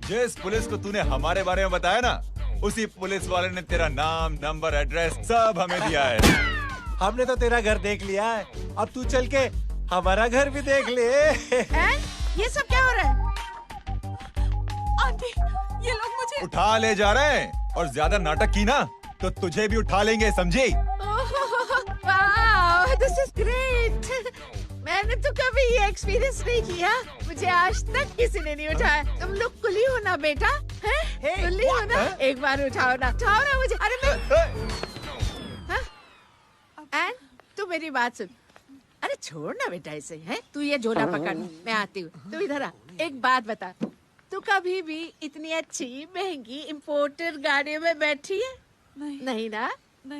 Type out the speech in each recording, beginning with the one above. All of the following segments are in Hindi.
जिस पुलिस को तूने हमारे बारे में बताया ना, उसी पुलिस वाले ने तेरा नाम, नंबर, एड्रेस सब हमें दिया है। हमने तो तेरा घर देख लिया है, अब तू चल के हमारा घर भी देख ले। ये सब क्या हो रहा है? आंटी, ये लोग मुझे उठा ले जा रहे हैं और ज्यादा नाटक की ना तो तुझे भी उठा लेंगे, समझी? वाह, दिस इज ग्रेट। मैंने तो कभी ये एक्सपीरियंस नहीं किया, मुझे आज तक किसी ने नहीं उठाया। तुम लोग कुली हो ना बेटा, हैं? कुली हो ना? एक बार उठाओ ना मुझे। अरे मैं एंड तू मेरी बात सुन। अरे छोड़ ना बेटा इसे, हैं? तू ये झोला पकड़, मैं आती हूँ। तू इधर आ। एक बात बता, तू कभी भी इतनी अच्छी महंगी इम्पोर्टेड गाड़ी में बैठी है? नहीं ना?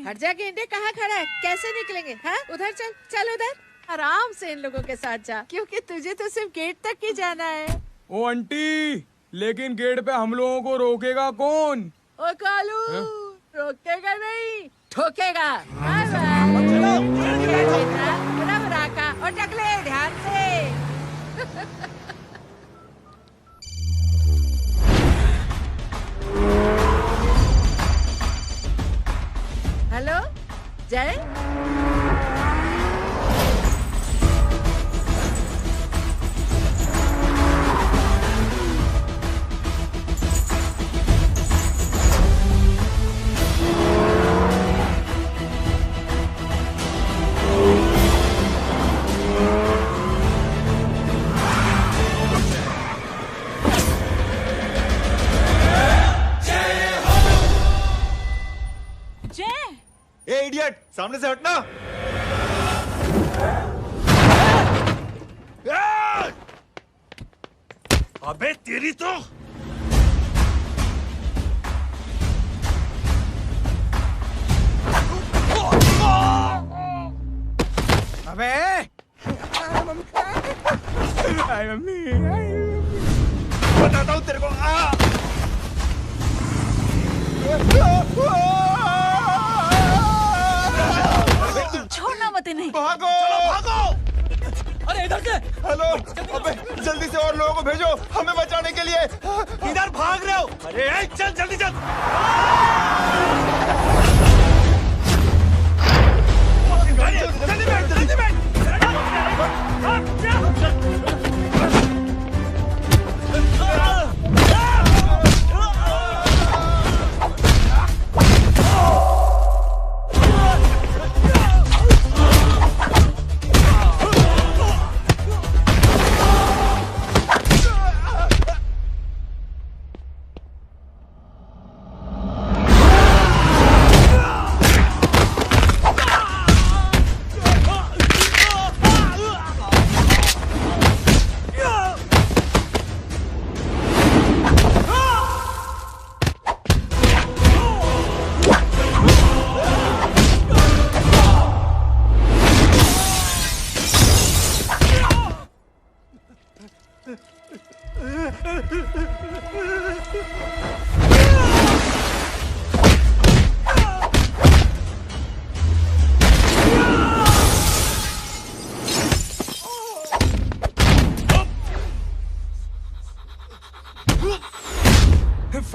हट जा गेंडे, कहाँ खड़ा है? कैसे निकलेंगे? हाँ, उधर चल, चल उधर। आराम से इन लोगों के साथ जा, क्योंकि तुझे तो सिर्फ गेट तक ही जाना है। ओ आंटी, लेकिन गेट पे हम लोगों को रोकेगा कौन? ओ कालू, रोकेगा नहीं, ठोकेगा। का और टकले ध्यान से। हेलो जय, ए इडियट, सामने से हटना। अबे तेरी तो अबे मम्मी बताता हूँ तेरे को। छोड़ना मत इन्हें। भागो, भागो। अरे इधर से। हेलो, अबे जल्दी से और लोगों को भेजो हमें बचाने के लिए। इधर भाग रहे हो? अरे चल जल्दी चल। जल्दी बैठ, जल्दी बैठ।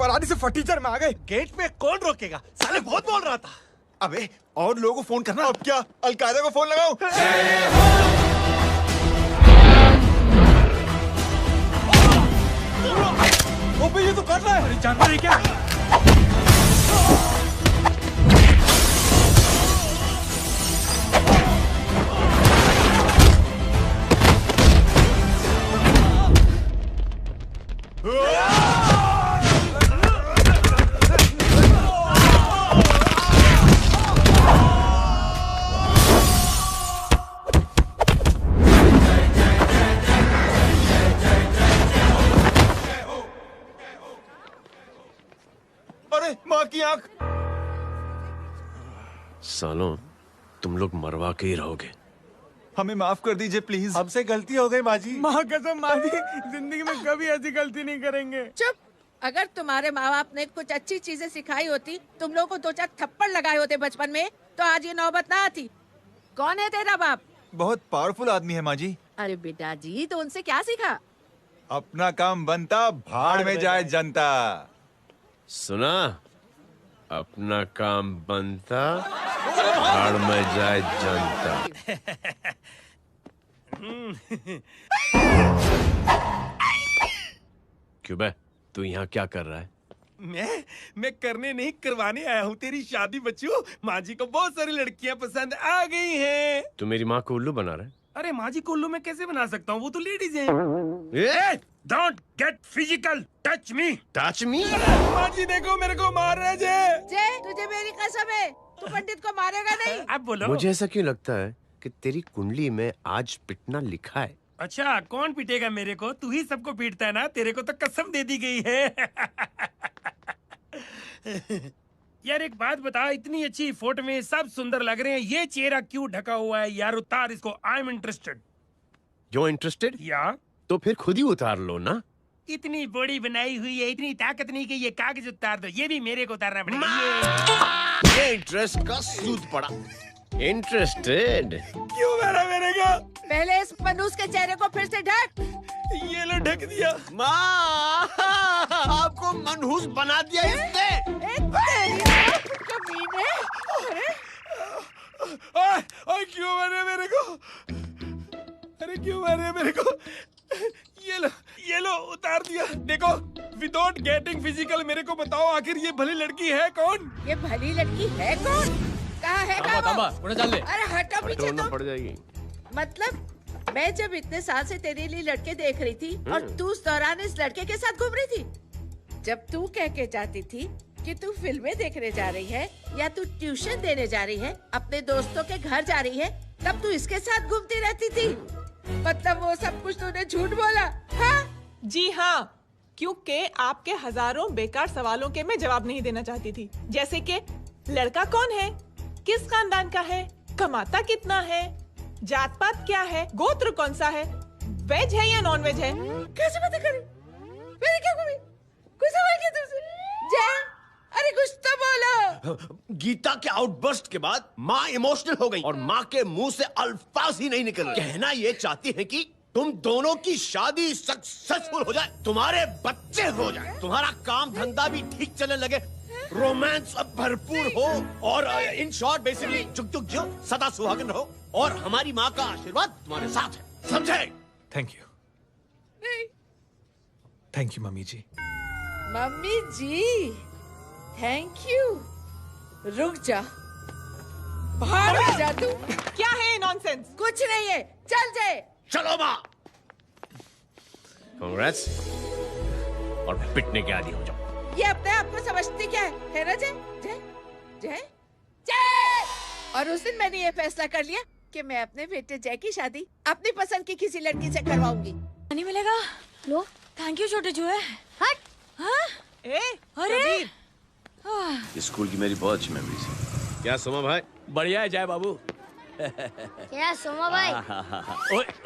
फरारी से फटीचर में आ गए। गेट पे कौन रोकेगा? साले बहुत बोल रहा था। अबे और लोगों को फोन करना। अब क्या अलकायदा को फोन लगाऊं? ओबे ये तो कर रहा है। अरे जानवर है क्या? अरे माँ की आंख। सालों, तुम लोग मरवा के ही रहोगे। हमें माफ कर दीजिए प्लीज। हमसे गलती हो गई माजी। माँ कसम माँ जी, जिंदगी में कभी ऐसी गलती नहीं करेंगे। चुप। अगर तुम्हारे माँ बाप ने कुछ अच्छी चीजें सिखाई होती, तुम लोगों को 2-4 थप्पड़ लगाए होते बचपन में, तो आज ये नौबत ना आती। कौन है तेरा बाप? बहुत पावरफुल आदमी है माँ जी। अरे बेटा जी, तो उनसे क्या सीखा? अपना काम बनता, भाड़ में जाए जनता। सुना? अपना काम बनता, भाड़ में जाए जनता। क्यों बे? तू यहाँ क्या कर रहा है? मैं करने नहीं करवाने आया हूँ तेरी शादी बच्चू। माँ जी को बहुत सारी लड़कियाँ पसंद आ गई हैं। तू मेरी माँ को उल्लू बना रहा है? अरे माँ जी को उल्लू मैं कैसे बना सकता हूँ, वो तो लेडीज हैं। Don't get physical, touch me. Touch me? माँ जी देखो मेरे को मार रहे जय, तुझे मेरी कसम है, तू पंडित को मारेगा नहीं। आप बोलो। मुझे ऐसा क्यों लगता है कि तेरी कुंडली में आज पिटना लिखा है? अच्छा कौन पीटेगा मेरे को? तू ही सबको पीटता है ना, तेरे को तो कसम दे दी गई है। यार एक बात बता, इतनी अच्छी फोटो में सब सुंदर लग रहे हैं, ये चेहरा क्यों ढका हुआ है? यार उतार इसको, आई एम इंटरेस्टेड। जो इंटरेस्टेड? या तो फिर खुद ही उतार लो ना। इतनी बॉडी बनाई हुई है, इतनी ताकत नहीं कि ये कागज उतार दो, ये भी मेरे को उतारना पड़ेगा। ये इंटरेस्ट का सूद पड़ा। इंटरेस्टेड? क्यों मारा मेरे को? पहले इस मनूस के चेहरे को फिर से ढक। ये लो ढक दिया। माँ, आपको मनहूस बना दिया इसने। कमीने। अरे ओए क्यों मारे मेरे को? अरे क्यों मारे मेरे को? ये लो उतार दिया। देखो विदाउट गेटिंग फिजिकल मेरे को बताओ आखिर ये भली लड़की है कौन? ये भली लड़की है कौन? कहाँ है वो? अरे हटो पीछे ढूंढना तुम। पड़ जाएगी। मतलब मैं जब इतने साल से तेरे लिए लड़के देख रही थी और तू उस दौरान इस लड़के के साथ घूम रही थी। जब तू कह के जाती थी कि तू फिल्में देखने जा रही है या तू ट्यूशन देने जा रही है, अपने दोस्तों के घर जा रही है, तब तू इसके साथ घूमती रहती थी। मतलब वो सब कुछ तूने झूठ बोला? हाँ? जी हाँ, क्योंकि आपके हजारों बेकार सवालों के मैं जवाब नहीं देना चाहती थी। जैसे कि लड़का कौन है, किस खानदान का है, कमाता कितना है, जात पात क्या है, गोत्र कौन सा है, वेज है या नॉन वेज है। कैसे पता करी? मैंने क्या करी? कोई सवाल किया तुमसे? जय, अरे कुछ तो बोलो। गीता के आउटबर्स्ट के बाद माँ इमोशनल हो गई और माँ के मुंह से अल्फाज ही नहीं निकल रहे। कहना ये चाहती है कि तुम दोनों की शादी सक्सेसफुल हो जाए, तुम्हारे बच्चे हो जाए, तुम्हारा काम धंधा भी ठीक चलने लगे, रोमांस अब भरपूर हो और इन शॉर्ट बेसिकली जुग जुग जियो, सदा सुहागन रहो और हमारी माँ का आशीर्वाद तुम्हारे साथ है। समझे? Thank you. Thank you mummy ji. Mummy ji, thank you. रुक जा, बाहर आ जा तू। क्या है नॉनसेंस? कुछ नहीं है, चल जाए। चलो माँ। कांग्रेस और पिटने के आदी हो जाओ। ये अपने आप को समझती क्या है ना जय? जय जय जय। और उस दिन मैंने ये फैसला कर लिया कि मैं अपने बेटे जय की शादी अपनी पसंद की किसी लड़की से करवाऊंगी। नहीं मिलेगा। लो थैंक यू छोटे चूहे। हट। हाँ? अरे स्कूल की मेरी बहुत अच्छी मेमोरीज है। क्या सोमा भाई? बढ़िया है जय बाबू। क्या सोमा भाई?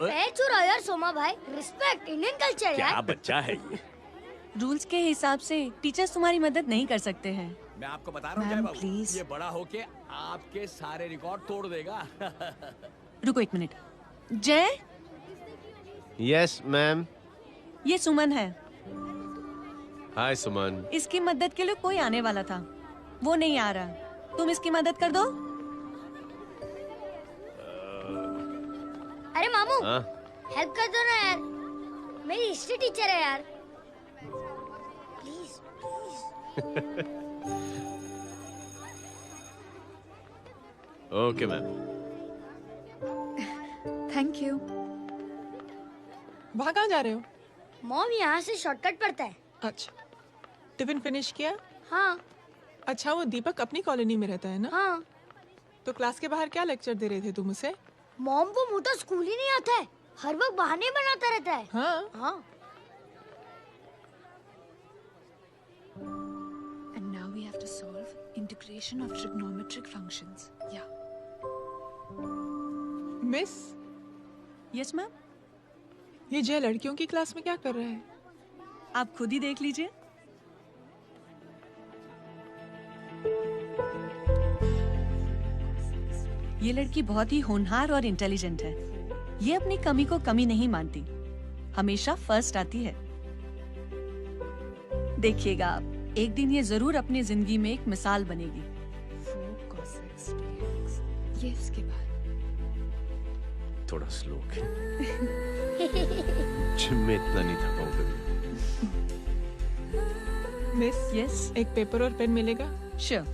पैर छू यार सोमा भाई, रिस्पेक्ट इंडियन कल्चर क्या यार। बच्चा है ये। रूल्स के हिसाब से टीचर्स तुम्हारी मदद नहीं कर सकते हैं। मैं आपको बता रहा हूँ जय मैम, बाबू, प्लीज। ये बड़ा होके आपके सारे रिकॉर्ड तोड़ देगा। रुको एक मिनट। जय, यस मैम। ये सुमन है। हाय सुमन। इसकी मदद के लिए कोई आने वाला था, वो नहीं आ रहा। तुम इसकी मदद कर दो। अरे मामू हाँ? हेल्प कर दो ना यार, मेरी हिस्ट्री टीचर है यार, please please. Okay ma'am. Thank you. वहाँ कहाँ जा रहे हो? मॉम यहाँ से शॉर्टकट पड़ता है। अच्छा, टिफिन फिनिश किया? हाँ अच्छा, वो दीपक अपनी कॉलोनी में रहता है ना? हाँ। तो क्लास के बाहर क्या लेक्चर दे रहे थे तुम उसे? मॉम को मुँह तो स्कूल ही नहीं आता है, हर वक्त बहाने बनाता रहता है। हाँ। हाँ। And now we have to solve integration of trigonometric functions. Yeah. Miss, yes ma'am. ये जय लड़कियों की क्लास में क्या कर रहा है? आप खुद ही देख लीजिए। ये लड़की बहुत ही होनहार और इंटेलिजेंट है। ये अपनी कमी को कमी नहीं मानती। हमेशा फर्स्ट आती है। देखिएगा आप, एक दिन ये जरूर अपनी जिंदगी में एक मिसाल बनेगी। ये इसके बाद थोड़ा स्लो जिम में इतना नहीं था पाऊंगा। मिस, यस, एक पेपर और पेन मिलेगा? श्योर,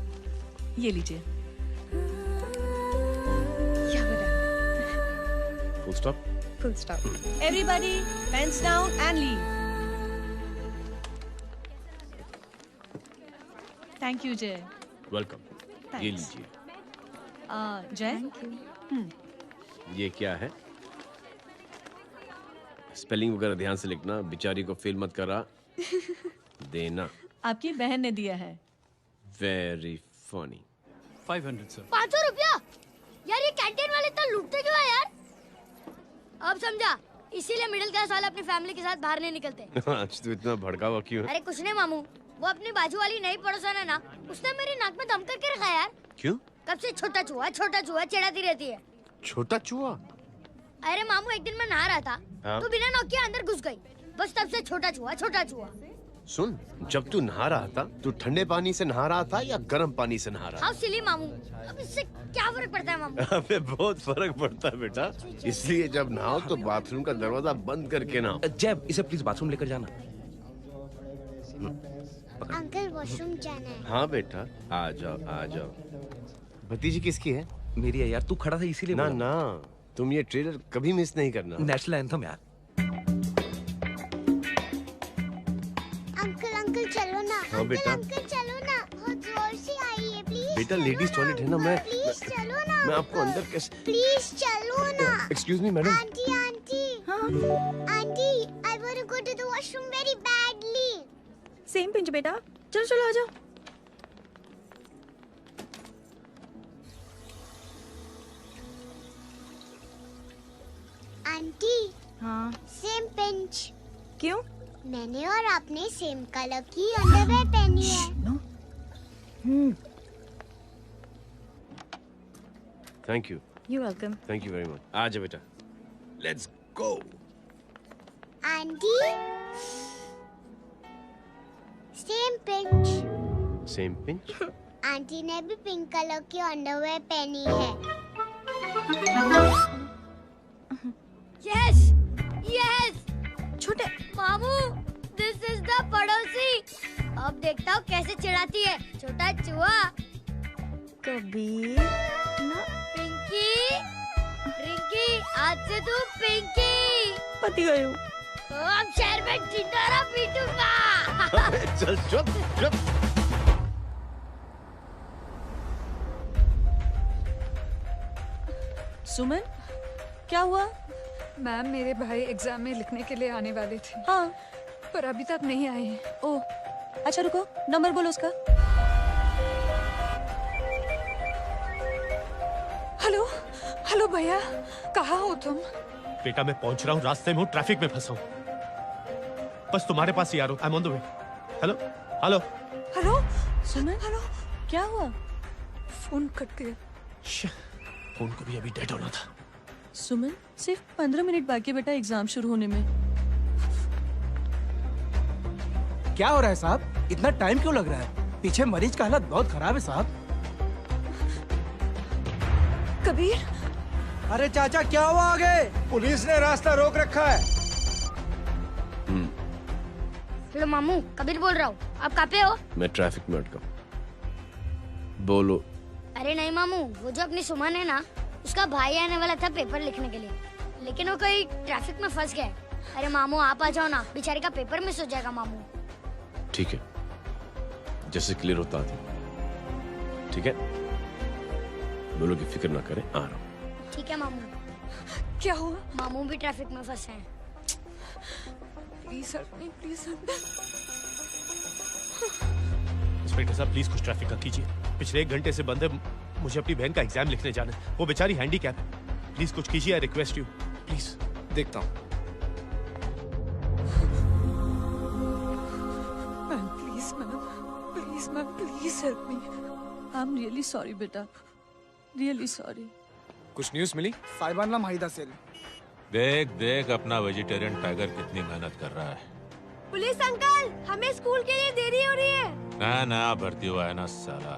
ये लीजिए। Full stop. Full stop. Everybody, pens down and leave. Thank you, Jay. Welcome. Thanks. ये लीजिए। Jay? ये क्या है? स्पेलिंग वगैरह ध्यान से लिखना, बेचारी को फेल मत करा देना। आपकी बहन ने दिया है। Very funny. 500 सर। 500 रुपया? यार ये कैंटीन वाले इतना लूटते क्यों है यार? अब समझा, इसीलिए मिडिल क्लास वाले अपनी फैमिली के साथ बाहर नहीं निकलते। आज तू इतना भड़का हुआ क्यों है? अरे कुछ नहीं मामू, वो अपनी बाजू वाली नई पड़ोसन है ना, उसने मेरी नाक में दम करके रखा यार। क्यों? कब से छोटा चूहा चिढ़ाती रहती है। छोटा चूहा? अरे मामू, एक दिन मैं नहा रहा था, हाँ? तो बिना नॉक के अंदर घुस गई, बस तब से छोटा चूहा। सुन, जब तू नहा रहा था, तू ठंडे पानी से नहा रहा था या गर्म पानी से नहा रहा था? हाउ सिली मामू, अब इससे क्या फर्क पड़ता है मामू? अबे बहुत फर्क पड़ता है बेटा, इसलिए जब नहाओ तो बाथरूम का दरवाजा बंद करके नहाओ। जैब, इसे प्लीज बाथरूम लेकर जाना। अंकल वॉशरूम जाना है। हाँ बेटा, आ जाओ। भतीजी किसकी है? मेरी है यार, तू खड़ा था इसीलिए ना बोला। ना, तुम ये ट्रेलर कभी मिस नहीं करना। नेशनल एंथम यार। अंकल चलो ना। हाँ बेटा। अंकल चलो ना, बहुत जोर से आई है, प्लीज। बेटा लेडीज टॉयलेट है ना, प्लीज चलो ना। मैं आपको अंदर कैसे? प्लीज चलो ना। Excuse me madam. Aunty, I want to go to the washroom very badly. Same pinch बेटा, चलो आ जाओ। आंटी, हाँ, सेम पिंच। क्यों? मैंने और आपने सेम कलर की अंडरवेयर पहनी है। Thank you. You welcome. Thank you very much. आ जा बेटा, let's go. Aunty, same pinch. Same pinch? Aunty ने भी पिंक कलर की अंडरवेयर पहनी है। यस छोटे मामू, दिस इज द पड़ोसी। अब देखता हूँ कैसे चिढ़ाती है छोटा चूहा। कबीर ना। रिंकी, आज से तू पिंकी। पति गई हूँ। तो अब शहर में ढिंढोरा पीटूंगा। चल चुप। सुमन, क्या हुआ? मैम, मेरे भाई एग्जाम में लिखने के लिए आने वाले थे। हाँ, पर अभी तक नहीं आए हैं। ओह, अच्छा रुको, नंबर बोलो उसका। हेलो भैया, कहाँ हो तुम? बेटा मैं पहुंच रहा हूँ, रास्ते में हूँ, ट्रैफिक में फंसा हूँ, बस तुम्हारे पास ही आ रहा हूँ। I am on the way. Hello. Suman, क्या हुआ? फोन कट गया। फोन को भी अभी डेड होना था। सुमन, सिर्फ 15 मिनट बाकी बेटा एग्जाम शुरू होने में। क्या हो रहा है साहब? इतना टाइम क्यों लग रहा है? पीछे मरीज का हालत बहुत खराब है साहब। कबीर, अरे चाचा क्या हुआ आगे? पुलिस ने रास्ता रोक रखा है। हेलो मामू, कबीर बोल रहा हूँ। आप कहाँ पे हो? मैं ट्रैफिक में अटका। बोलो। अरे नहीं मामू, वो जो अपनी सुमन है ना, उसका भाई आने वाला था पेपर लिखने के लिए, लेकिन वो कहीं ट्रैफिक में फंस गया। अरे मामू आप आ जाओ ना, बेचारे का पेपर मिस हो जाएगा मामू। ठीक है, जैसे क्लियर होता था। ठीक है, बोलो कि फिक्र ना करें, आ रहा हूँ। ठीक है मामू। क्या हुआ? मामू भी ट्रैफिक में फंसे हैं। Please help me, please help. Inspector साहब प्लीज कुछ ट्रैफिक का कीजिए। पिछले 1 घंटे से बंद है, मुझे अपनी बहन का एग्जाम लिखने जाना है। वो बेचारी हैंडीकैप है। प्लीज कुछ कीजिए, आई रिक्वेस्ट यू प्लीज। देखता हूँ। Ma'am please help me. I am really sorry बेटा, रियली सॉरी। कुछ न्यूज़ मिली? साहिबाना माहिदा सेल देख देख अपना वेजिटेरियन टाइगर कितनी मेहनत कर रहा है। पुलिस अंकल, हमें स्कूल के लिए देरी हो रही है। ना ना भर्ती हुआ है ना साला।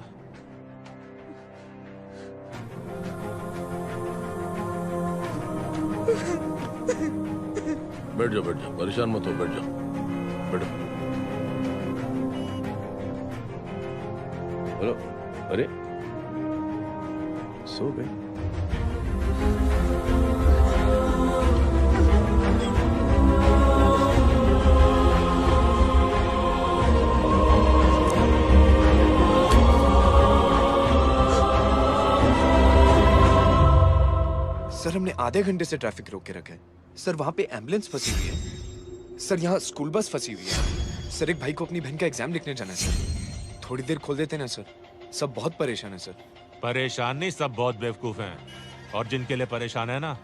बैठ जाओ, परेशान मत हो, बैठ जाओ, बैठो। हेलो, अरे सो गए? सर, हमने आधे घंटे से ट्रैफिक रोक के रखा है। सर, वहाँ पे एम्बुलेंस फंसी हुई है। सर, यहाँ स्कूल बस फंसी हुई है। सर, एक भाई को अपनी बहन का एग्जाम लिखने जाना है सर। थोड़ी देर खोल देते ना सर। सब बहुत परेशान है सर। परेशान नहीं, सब बहुत बेवकूफ हैं। और जिनके लिए परेशान है ना,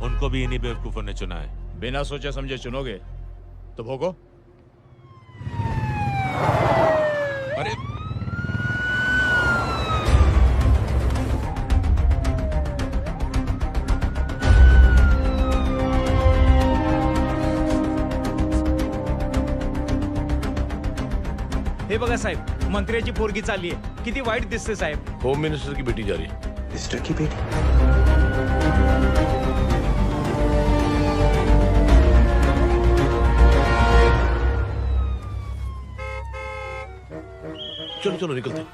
उनको भी इन्हीं बेवकूफों ने चुना है। बिना सोचे समझे चुनोगे तो भोगो। अरे हे बघा साहेब, मंत्र्याची पोरगी चालली आहे. किती वाईट दिसते साहेब. होम मिनिस्टर की बेटी जा रही है. मिनिस्टर की बेटी? चलो चलो निकलते.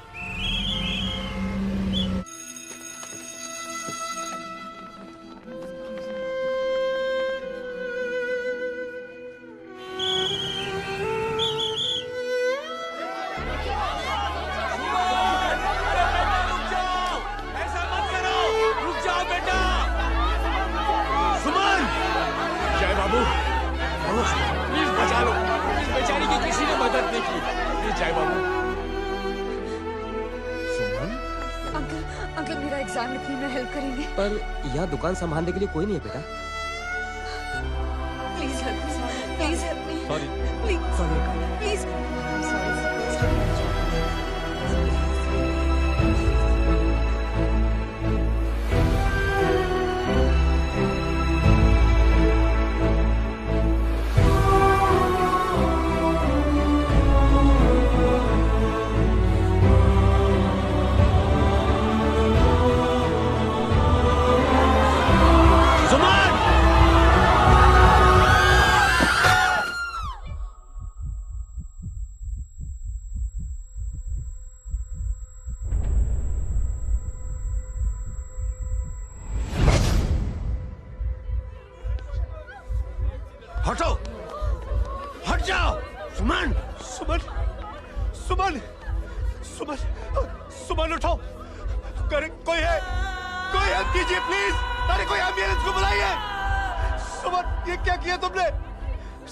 यहाँ दुकान संभालने के लिए कोई नहीं है बेटा. Please help me, please help me. Sorry. Please sorry, please. हटो, हट जाओ. सुमन, सुमन, सुमन, सुमन, सुमन उठो. करे कोई है, कोई हेल्प कीजिए प्लीज. अरे कोई एम्बुलेंस को बुलाइए. सुमन, ये क्या किया तुमने?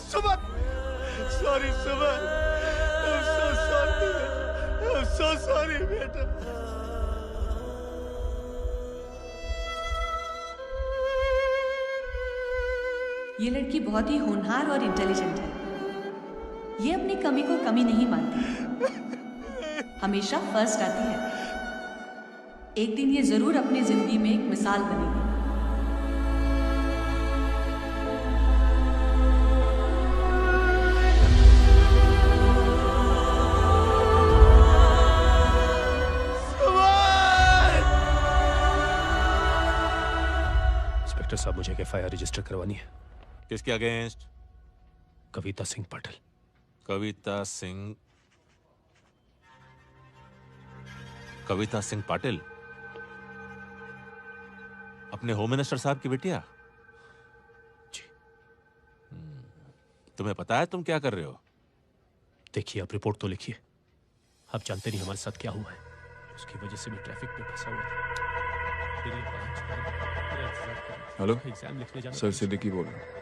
Suman, sorry Suman, I'm so sorry, I'm so sorry बेटा. ये लड़की बहुत ही होनहार और इंटेलिजेंट है. ये अपनी कमी को कमी नहीं मानती, हमेशा फर्स्ट आती है. एक दिन ये जरूर अपनी जिंदगी में एक मिसाल बनेगी. इंस्पेक्टर साहब, मुझे एफआईआर रजिस्टर करवानी है. किसके अगेंस्ट? कविता सिंह पाटिल. कविता सिंह, कविता सिंह पाटिल अपने होम मिनिस्टर साहब की बेटिया? जी. तुम्हें पता है तुम क्या कर रहे हो? देखिए, आप रिपोर्ट तो लिखिए. आप जानते नहीं हमारे साथ क्या हुआ है. उसकी वजह से मैं ट्रैफिक में फंसा हुआ था. फिर ये हेलो एग्जाम लिखने जाना. सर, सिद्दीकी बोल रहा हूँ.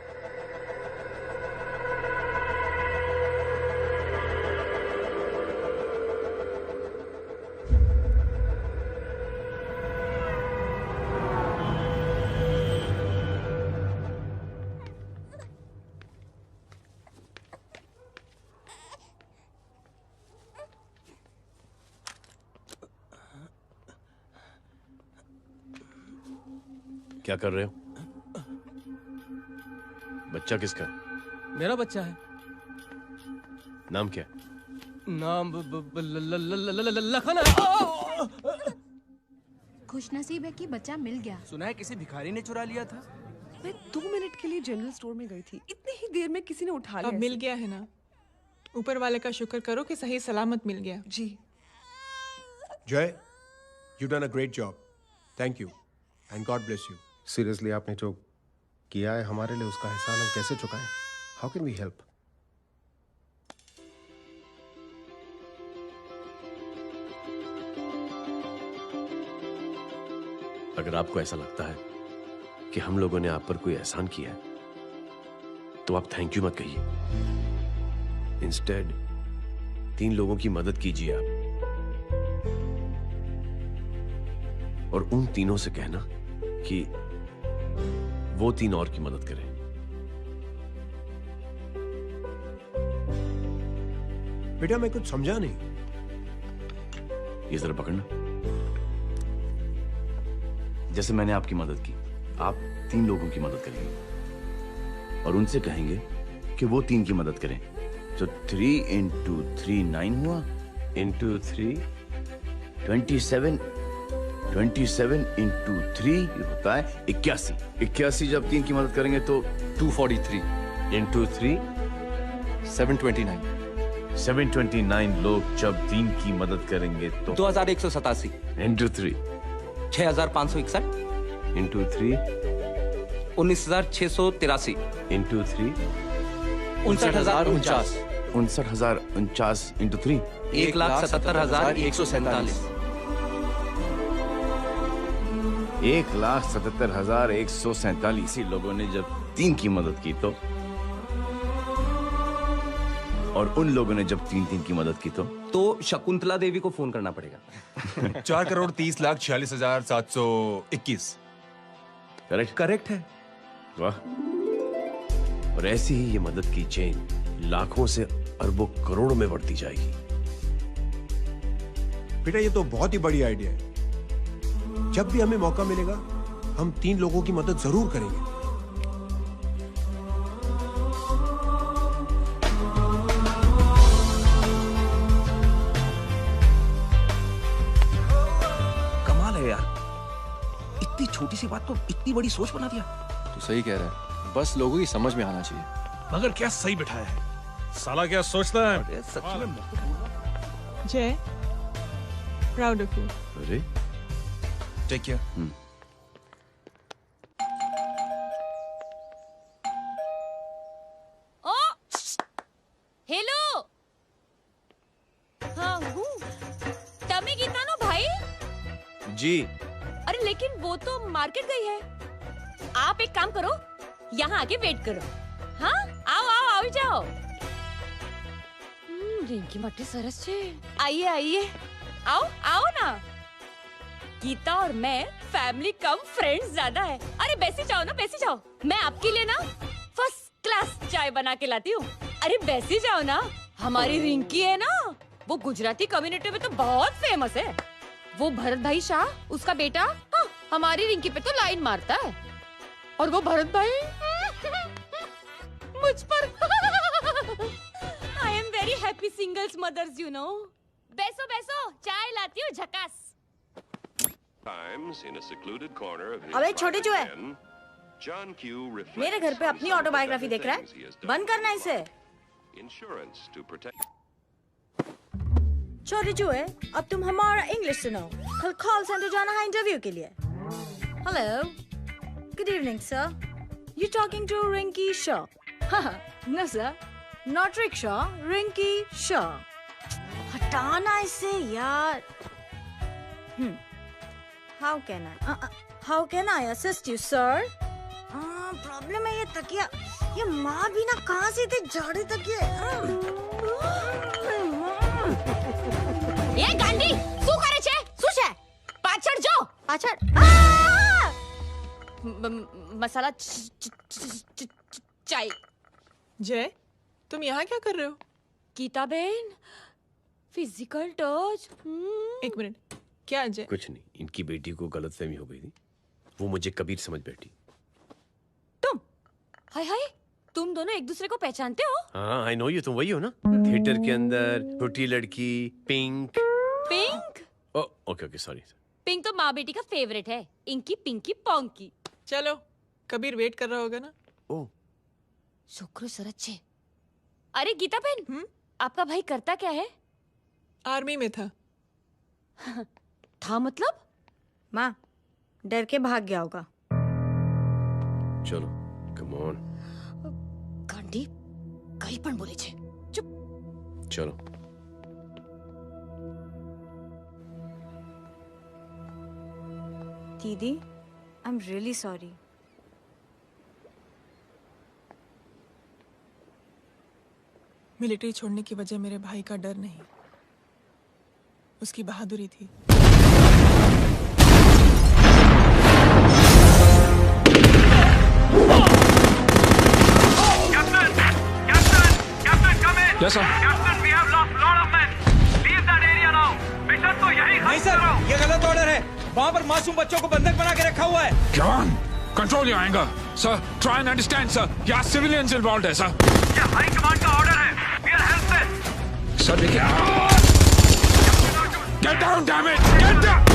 क्या कर रहे हो? बच्चा किसका? मेरा बच्चा है। नाम क्या? नाम लखन है। खुशनसीब है कि बच्चा मिल गया। सुना है किसी भिखारी ने चुरा लिया था। मैं 2 मिनट के लिए जनरल स्टोर में गई थी, इतनी ही देर में किसी ने उठा लिया। अब मिल गया है ना, ऊपर वाले का शुक्र करो कि सही सलामत मिल गया। जी। जय, you done a great job. Thank you and God bless you. Seriously आपने जो किया है हमारे लिए, उसका एहसान हम कैसे चुकाएं? How can we help? अगर आपको ऐसा लगता है कि हम लोगों ने आप पर कोई एहसान किया है, तो आप थैंक यू मत कहिए। इंस्टेड 3 लोगों की मदद कीजिए आप, और उन तीनों से कहना कि वो 3 और की मदद करें। बेटा मैं कुछ समझा नहीं। ये जरा पकड़ना। जैसे मैंने आपकी मदद की, आप 3 लोगों की मदद करेंगे और उनसे कहेंगे कि वो 3 की मदद करें। तो 3 into 3 9 हुआ, into 3 27, 27 into 3 होता है 81। 81 जब 3 की मदद करेंगे तो 243 into 3 729 729 लोग जब 3 की मदद करेंगे तो 2187 into 3 6561 into 3 19683 into 3 59049 59049 into 3 1,77,147 1,77,147 लोगों ने जब 3 की मदद की तो, और उन लोगों ने जब 3 की मदद की तो शकुंतला देवी को फोन करना पड़ेगा। 4,30,46,721। करेक्ट है। वाह। और ऐसी ही ये मदद की चेन लाखों से अरबों करोड़ों में बढ़ती जाएगी। बेटा ये तो बहुत ही बड़ी आइडिया है। जब भी हमें मौका मिलेगा हम 3 लोगों की मदद जरूर करेंगे। कमाल है यार, इतनी छोटी सी बात को इतनी बड़ी सोच बना दिया। तो सही कह रहा है, बस लोगों की समझ में आना चाहिए। मगर क्या सही बिठाया है, साला क्या सोचता है। सच में जय, प्राउड ऑफ यू। अरे टेक केयर। ओ हेलो, हाँ हूँ तमे गीता नो भाई जी। अरे लेकिन वो तो मार्केट गई है। आप एक काम करो, यहाँ आके वेट करो। हाँ आओ आओ आओ जाओ। रिंकी मट्टी सरस छे। आइए आइए, आओ आओ ना। गीता और मैं फैमिली कम फ्रेंड्स ज्यादा है। अरे बैसी जाओ ना, बैसी जाओ। मैं आपके लिए ना फर्स्ट क्लास चाय बना के लाती हूँ। अरे बैसी जाओ ना। हमारी रिंकी है ना, वो गुजराती कम्युनिटी में तो बहुत फेमस है। वो भरत भाई शाह, उसका बेटा, हाँ, हमारी रिंकी पे तो लाइन मारता है। और वो भरत भाई मुझ पर। I am very happy singles mothers you know. बैसो बैसो, चाय लाती हूँ झकास। अबे छोटे चूहे, मेरे घर पे अपनी ऑटोबायोग्राफी देख रहा है? बंद करना इसे। छोटे चूहे, अब तुम हमारा इंग्लिश सुनो। कल कॉल सेंटर जाना है इंटरव्यू के लिए। Hello, good evening sir. You talking to Rinki Shaw? No sir, not rickshaw, Rinki Shaw. हटाना इसे यार। How can I assist you, sir? Problem है ये तकिया। ये माँ भी ना कहाँ से इतने जाड़े तकिए। ये गांडी, શું કરે છે? શું છે? પાછળ જો, પાછળ। मसाला चाय। जय, तुम यहाँ क्या कर रहे हो? गीता बहन, फिजिकल टच। एक मिनट, क्या जय? कुछ नहीं, इनकी बेटी को गलतफहमी हो गई थी, वो मुझे कबीर समझ बैठी। हाय हाय, तुम दोनों एक दूसरे को पहचानते हो? हाँ आई नो यू, तुम वही हो ना थिएटर के अंदर छोटी लड़की pink. Pink? Okay okay sorry. Pink तो माँ बेटी का फेवरेट है, इंकी पिंकी पोंकी। चलो कबीर वेट कर रहा होगा ना। ओ शुक्र सर अच्छे। अरे गीता बहन, आपका भाई करता क्या है? आर्मी में था। था मतलब? माँ डर के भाग गया होगा। चलो कम ऑन। गांडी कहीं पण बोले छे। चुप। चलो दीदी I am really sorry. Military छोड़ने की वजह मेरे भाई का डर नहीं, उसकी बहादुरी थी। Yes, sir. Captain, we have lost lot of men. Leave that area now. Mission तो यही नहीं सर, ये गलत ऑर्डर है। वहाँ पर मासूम बच्चों को बंधक बना के रखा हुआ है। John, control your anger. Sir, try and understand, sir. यहाँ civilians involved है, sir. ये हाई कमांड का ऑर्डर है। We are helpless. Sir, देखिए। Get down, damn it! Get down!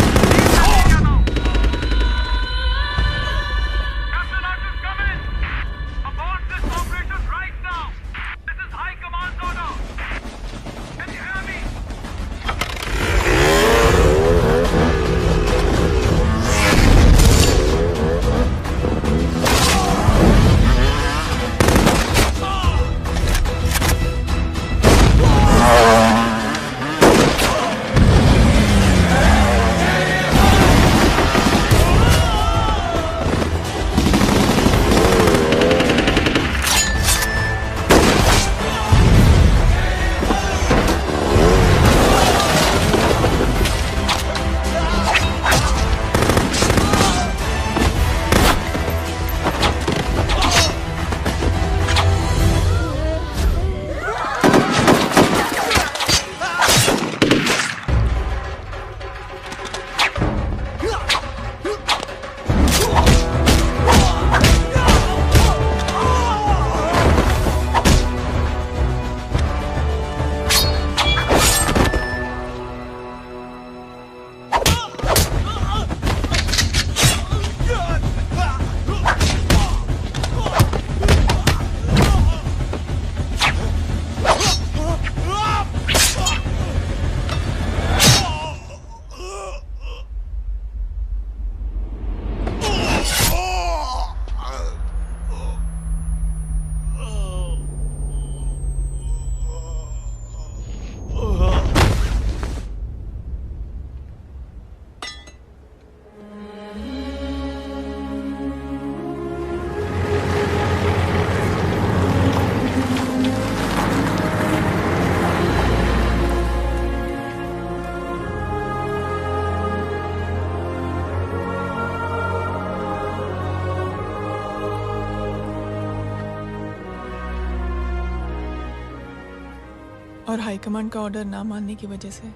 और हाईकमांड का ऑर्डर ना मानने की वजह से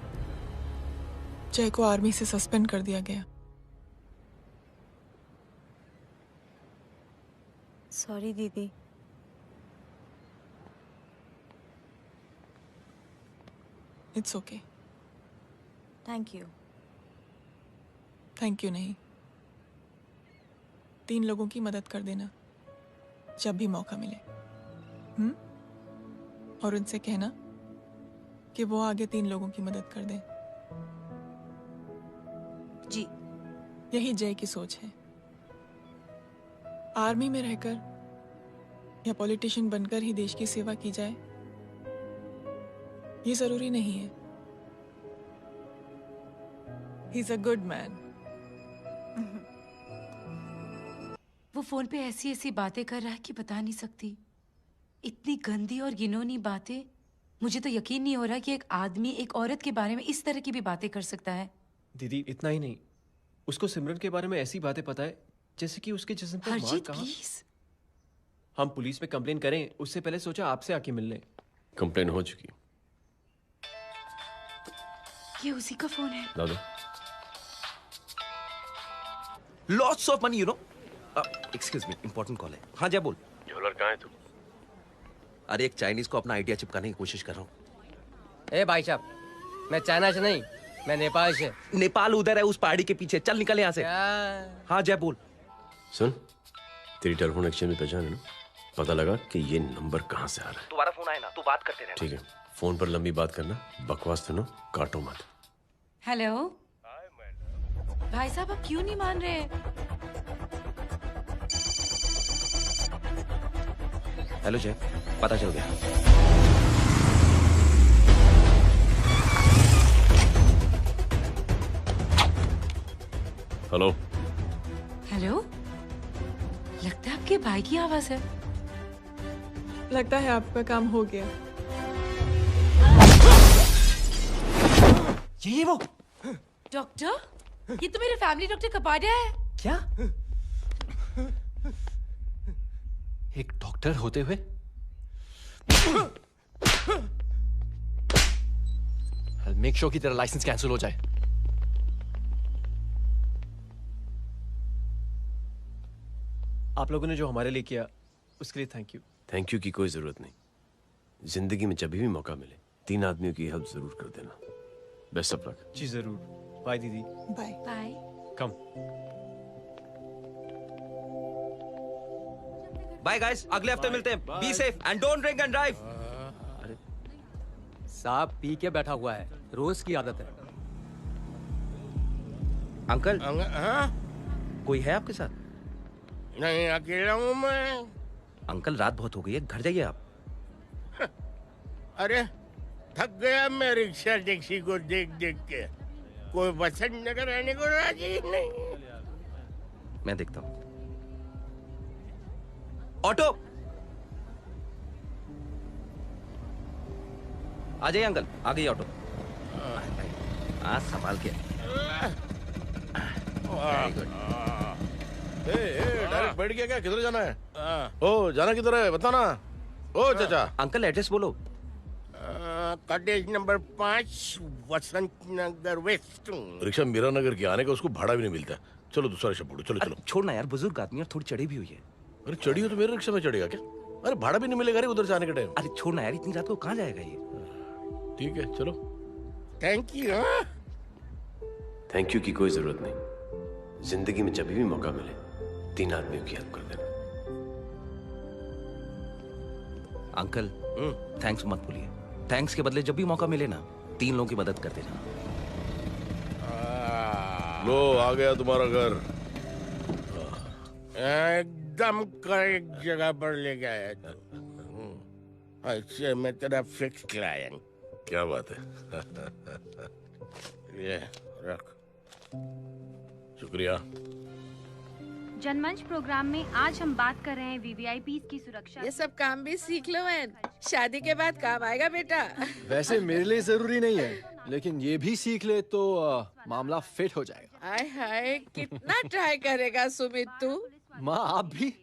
जय को आर्मी से सस्पेंड कर दिया गया। सॉरी दीदी। It's okay. Thank you. Thank you नहीं, 3 लोगों की मदद कर देना जब भी मौका मिले। और उनसे कहना कि वो आगे 3 लोगों की मदद कर दें। जी। यही जय की सोच है। आर्मी में रहकर या पॉलिटिशियन बनकर ही देश की सेवा की जाए, ये जरूरी नहीं है। He is a good man. वो फोन पे ऐसी ऐसी बातें कर रहा है कि बता नहीं सकती। इतनी गंदी और घिनौनी बातें। मुझे तो यकीन नहीं हो रहा कि एक आदमी एक औरत के बारे में इस तरह की भी बातें कर सकता है। दीदी इतना ही नहीं, उसको सिमरन के बारे में ऐसी बातें पता है जैसे कि उसके जिस्म पर मार कहाँ। हम पुलिस में कंप्लेन करें उससे पहले सोचा आपसे आके मिल लें। कंप्लेन हो चुकी। ये उसी का फोन है। दादा lots of money you know. Excuse me, important call है। हाँ जय बोल। ज्वेलर कहाँ है तू? अरे एक चाइनीज को अपना आइडिया चिपकाने की कोशिश कर रहा हूँ। ए भाई साहब, मैं चाइना से नहीं, मैं नेपाल से। नेपाल उधर है, उस पहाड़ी के पीछे। चल निकल यहाँ से। हाँ जय बोल। सुन, तेरी टेलीफोन एक्सचेंज में पहचान है ना? पता लगा कि ये नंबर कहाँ से आ रहा है। तुम्हारा फोन आए ना, तू बात करते रहना। ठीक है, फोन पर लंबी बात करना, बकवास सुनो, काटो मत। हेलो भाई साहब, आप क्यों नहीं मान रहे? हेलो जय, पता चल गया। हेलो हेलो, लगता है आपके भाई की आवाज है। लगता है आपका काम हो गया। ये वो डॉक्टर, ये तो मेरे फैमिली डॉक्टर कपाडिया है। क्या? एक डॉक्टर होते हुए? मेक श्योर कि तेरा लाइसेंस कैंसिल हो जाए। आप लोगों ने जो हमारे लिए किया उसके लिए थैंक यू। थैंक यू की कोई जरूरत नहीं। जिंदगी में जब भी मौका मिले 3 आदमियों की हेल्प जरूर कर देना। Best of luck. जी जरूर। बाय दीदी। Bye bye. Come. Bye guys, अगले हफ्ते मिलते हैं। Be safe and don't drink and drive. अरे साहब पी के बैठा हुआ है, रोज की आदत है। अंकल हाँ? कोई है आपके साथ? नहीं, अकेला हूँ मैं। अंकल रात बहुत हो गई है, घर जाइए आप। अरे थक गया मैं रिक्शा टैक्सी को देख देख के। कोई वसंत नगर रहने को राजी नहीं। मैं देखता हूँ। ऑटो आ जाइए अंकल, आ गई ऑटो। आज संभाल के। Very good. डायरेक्ट बैठ गया क्या? किधर जाना है? ओ जाना किधर है बताना। ओ चाचा। अंकल एड्रेस बोलो। कॉटेज नंबर 5 वसंत नगर वेस्ट। रिक्शा मीरा नगर की आने का उसको भाड़ा भी नहीं मिलता। चलो दूसरा रिक्शा पकड़ो। चलो चलो। छोड़ना यार, बुजुर्ग आदमी और थोड़ी चढ़ी भी हुई है। अरे चढ़ी हो तो मेरे रिक्शा में चढ़ेगा क्या? अरे भाड़ा भी नहीं मिलेगा रे उधर से आने के टाइम। अरे छोड़ना यार, इतनी रात को कहाँ जाएगा ये? ठीक है चलो। Thank you. थैंक यू की कोई जरूरत नहीं। जिंदगी में जब भी मौका मिले 3 आदमियों की हेल्प कर देना। अंकल थैंक्स मत भूलिए। थैंक्स के बदले जब भी मौका मिले ना 3 लोगों की मदद कर देना। लो आ गया तुम्हारा घर। एकदम करेक्ट जगह पर ले गया तू। अच्छा मैं तेरा फिक्स क्लाइंट। क्या बात है। ये रख। शुक्रिया। जनमंच प्रोग्राम में आज हम बात कर रहे हैं वीवीआईपी की सुरक्षा। ये सब काम भी सीख लो मैन, शादी के बाद काम आएगा बेटा। वैसे मेरे लिए जरूरी नहीं है, लेकिन ये भी सीख ले तो मामला फिट हो जाएगा। हाय हाय, कितना ट्राई करेगा सुमित तू? माँ आप भी।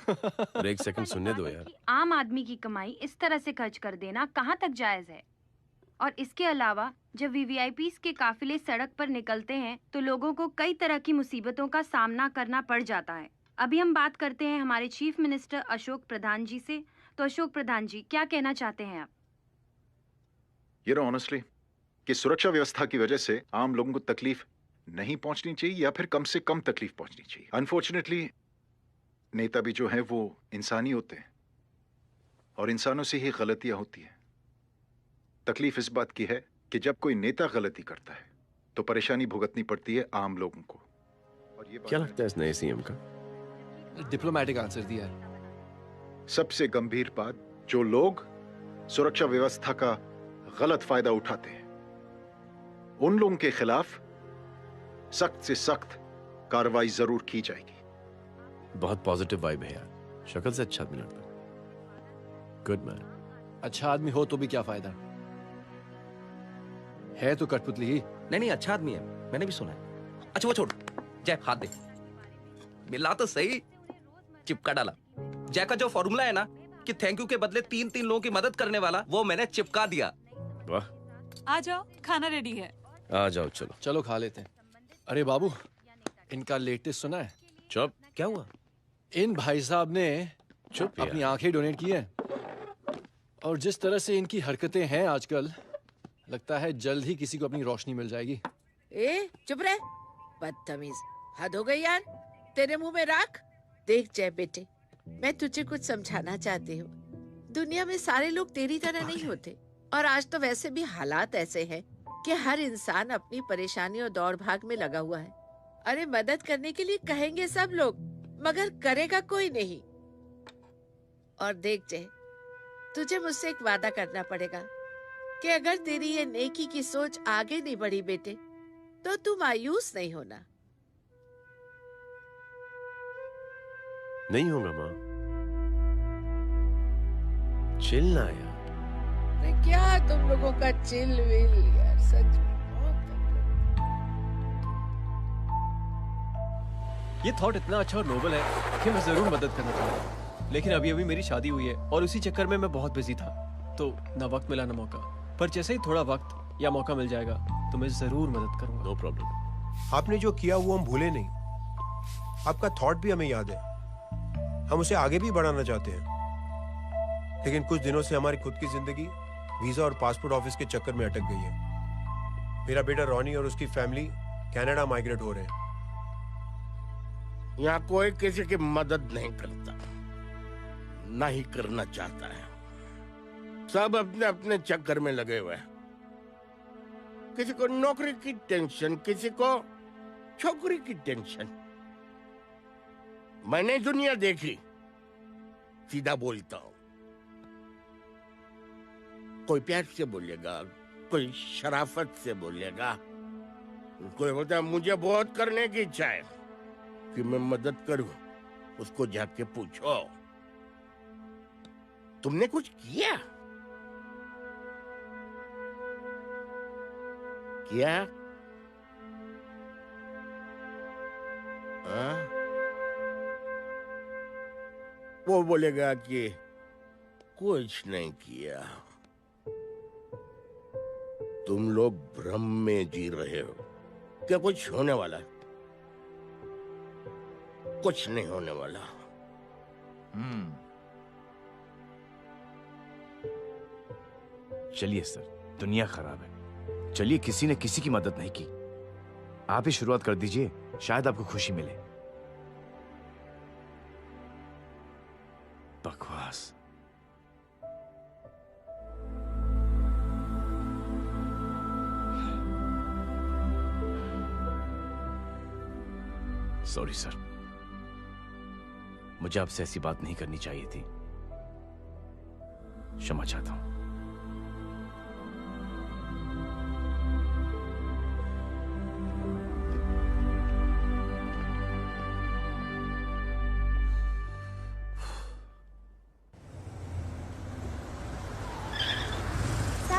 अरे एक सेकंड सुनने दो यार। आम आदमी की कमाई इस तरह से खर्च कर देना कहाँ तक जायज है? और इसके अलावा जब वीवीआईपी के काफिले सड़क पर निकलते हैं तो लोगों को कई तरह की मुसीबतों का सामना करना पड़ जाता है। अभी हम बात करते हैं हमारे चीफ मिनिस्टर अशोक प्रधान जी से। तो अशोक प्रधान जी, क्या कहना चाहते हैं आप? ये ऑनेस्टली कि सुरक्षा व्यवस्था की वजह से आम लोगों को तकलीफ नहीं पहुंचनी चाहिए या फिर कम से कम तकलीफ पहुंचनी चाहिए। अनफॉर्चुनेटली नेता भी जो है वो इंसानी होते हैं और इंसानों से ही गलतियां होती हैं। तकलीफ इस बात की है कि जब कोई नेता गलती करता है तो परेशानी भुगतनी पड़ती है आम लोगों को। और ये क्या लगता है इस नए सीएम का? डिप्लोमेटिक आंसर दिया है। सबसे गंभीर बात, जो लोग सुरक्षा व्यवस्था का गलत फायदा उठाते हैं उन लोगों के खिलाफ सख्त से सख्त कार्रवाई जरूर की जाएगी। बहुत पॉजिटिव वाइब है यार। शक्ल से अच्छा आदमी लगता है। Good man. अच्छा आदमी हो तो भी क्या फायदा है तो कठपुतली ही। नहीं अच्छा आदमी है, मैंने भी सुना है। अच्छा वो छोड़, जय हाथ दे। मिला तो सही, चिपका डाला। जय का जो फॉर्मूला है ना कि थैंक यू के बदले 3 लोगों की मदद करने वाला, वो मैंने चिपका दिया। वाह। आ जाओ, खाना रेडी है। आ जाओ चलो। चलो खा लेते हैं। अरे बाबू, इनका लेटेस्ट सुना है? चुप। क्या हुआ? इन भाई साहब ने चुप अपनी आंखें डोनेट की है। और जिस तरह से इनकी हरकतें हैं आजकल, लगता है जल्द ही किसी को अपनी रोशनी मिल जाएगी। ए चुप रहे, बदतमीज, हद हो गई यार। तेरे मुंह में राख। देख जय बेटे, मैं तुझे कुछ समझाना चाहती हूँ। दुनिया में सारे लोग तेरी तरह नहीं होते, और आज तो वैसे भी हालात ऐसे हैं कि हर इंसान अपनी परेशानी और दौड़ भाग में लगा हुआ है। अरे मदद करने के लिए कहेंगे सब लोग, मगर करेगा कोई नहीं। और देख जय, तुझे मुझसे एक वादा करना पड़ेगा कि अगर तेरी ये नेकी की सोच आगे नहीं बढ़ी बेटे, तो तू मायूस नहीं होना। नहीं होगा माँ। चिल ना यार। अरे क्या तुम लोगों का चिल विल यार, सच में ये थॉट इतना अच्छा और नोबल है कि मैं जरूर मदद करना चाहूंगा, लेकिन अभी अभी मेरी शादी हुई है और उसी चक्कर में मैं बहुत बिजी था, तो ना वक्त मिला ना मौका। पर जैसे ही थोड़ा वक्त या मौका मिल जाएगा तो मैं जरूर मदद करूंगा। No problem. आपने जो किया वो हम भूले नहीं। आपका थॉट भी हमें याद है, हम उसे आगे भी बढ़ाना चाहते हैं। लेकिन कुछ दिनों से हमारी खुद की जिंदगी वीजा और पासपोर्ट ऑफिस के चक्कर में अटक गई है। मेरा बेटा रॉनी और उसकी फैमिली कनाडा माइग्रेट हो रहे हैं। यहाँ कोई किसी की मदद नहीं करता, ना ही करना चाहता है। सब अपने अपने चक्कर में लगे हुए हैं। किसी को नौकरी की टेंशन, किसी को छोकरी की टेंशन। मैंने दुनिया देखी, सीधा बोलता हूं। कोई प्यार से बोलेगा, कोई शराफत से बोलेगा, कोई बोलता मुझे बहुत करने की इच्छा है कि मैं मदद करूं। उसको जाके पूछो, तुमने कुछ किया? किया? हाँ? वो बोलेगा कि कुछ नहीं किया। तुम लोग भ्रम में जी रहे हो क्या कुछ होने वाला है? कुछ नहीं होने वाला। चलिए सर, दुनिया खराब है। चलिए, किसी ने किसी की मदद नहीं की। आप ही शुरुआत कर दीजिए, शायद आपको खुशी मिले। बकवास। सॉरी सर, मुझे आपसे ऐसी बात नहीं करनी चाहिए थी। क्षमा चाहता हूं।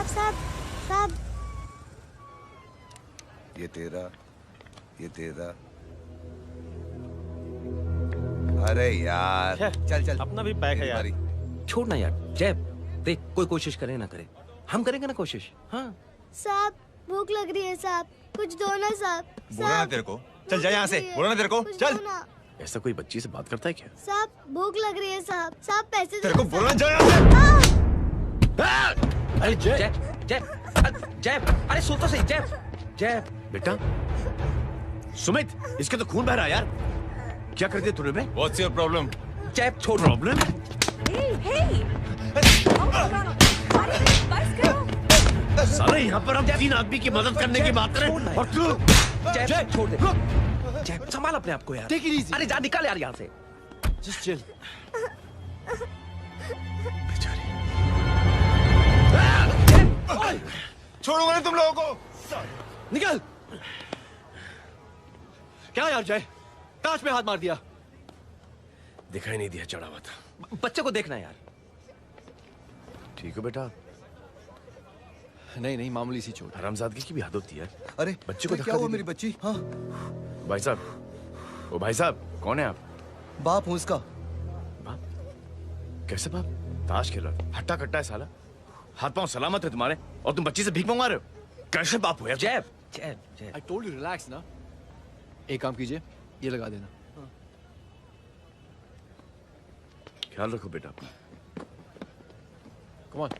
साहब, ये तेरा। अरे यार, चल अपना भी पैक है यार। छोड़ ना यार। जय देख, कोई कोशिश करे ना करे, हम करेंगे ना कोशिश। हाँ साहब, भूख लग रही है साहब, कुछ दो ना साहब। बोला ना तेरे को, चल जा यहाँ से। बोला ना तेरे को, चल। ऐसा कोई बच्ची से बात करता है क्या? साहब, भूख लग रही है साहब। साहब, पैसे तेरे को बोला जा यहाँ से। अरे जय जय जय, अरे सुन तो सही। जय बेटा, सुमित, इसके तो खून बह रहा है यार। क्या कर दिया तूने बे? What's your problem? जय छोड़। प्रॉब्लम? साले यहाँ पर हम 3 आदमी की मदद करने की बात करें और तू जय छोड़ दे। जय संभाल अपने आप को यार। Take it easy. अरे जा, निकाल यार यहाँ से। Just chill. छोड़ूंगा नहीं तुम लोगों को। निकल। क्या यार जय, कांच में हाथ मार दिया। दिखाई नहीं दिया, चढ़ा हुआ था। बच्चे को देखना यार। ठीक है बेटा। नहीं मामूली सी चोट। हरामजादगी की भी हद होती है। अरे बच्चे को क्या हुआ मेरी बच्ची? हाँ भाई साहब, ओ भाई साहब, कौन है आप? बाप हूँ इसका। बाप? कैसे बाप? ताश खेल रहा, हट्टा कट्टा है साला। हाथ पांव सलामत है तुम्हारे और तुम बच्ची से भीख मंगवा रहे हो? कैसे बाप हो यार? जय I told you relax ना। एक काम कीजिए, ये लगा देना। ख्याल रखो बेटा। Come on.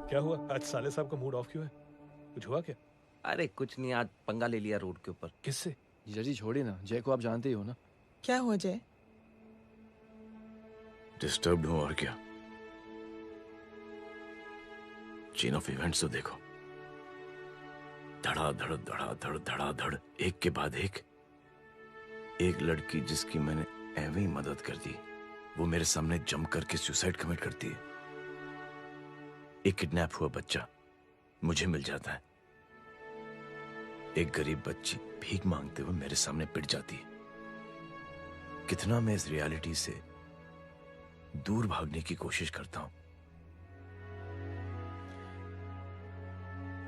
क्या हुआ? आज साले साहब का मूड ऑफ क्यों है? कुछ हुआ क्या? अरे कुछ नहीं, आज पंगा ले लिया रोड के ऊपर। किससे? जीजा जी छोड़िए ना, जय को आप जानते ही हो ना। क्या हुआ जय? डिस्टर्ब्ड हूं और क्या। चेन ऑफ इवेंट्स तो देखो, धड़ाधड़ धड़ाधड़ धड़ाधड़, एक के बाद एक लड़की जिसकी मैंने एवं ही मदद कर दी, वो मेरे सामने जम करके सुसाइड कमिट करती है। एक किडनैप हुआ बच्चा मुझे मिल जाता है। एक गरीब बच्ची भीख मांगते हुए मेरे सामने पिट जाती है। कितना मैं इस रियलिटी से दूर भागने की कोशिश करता हूं।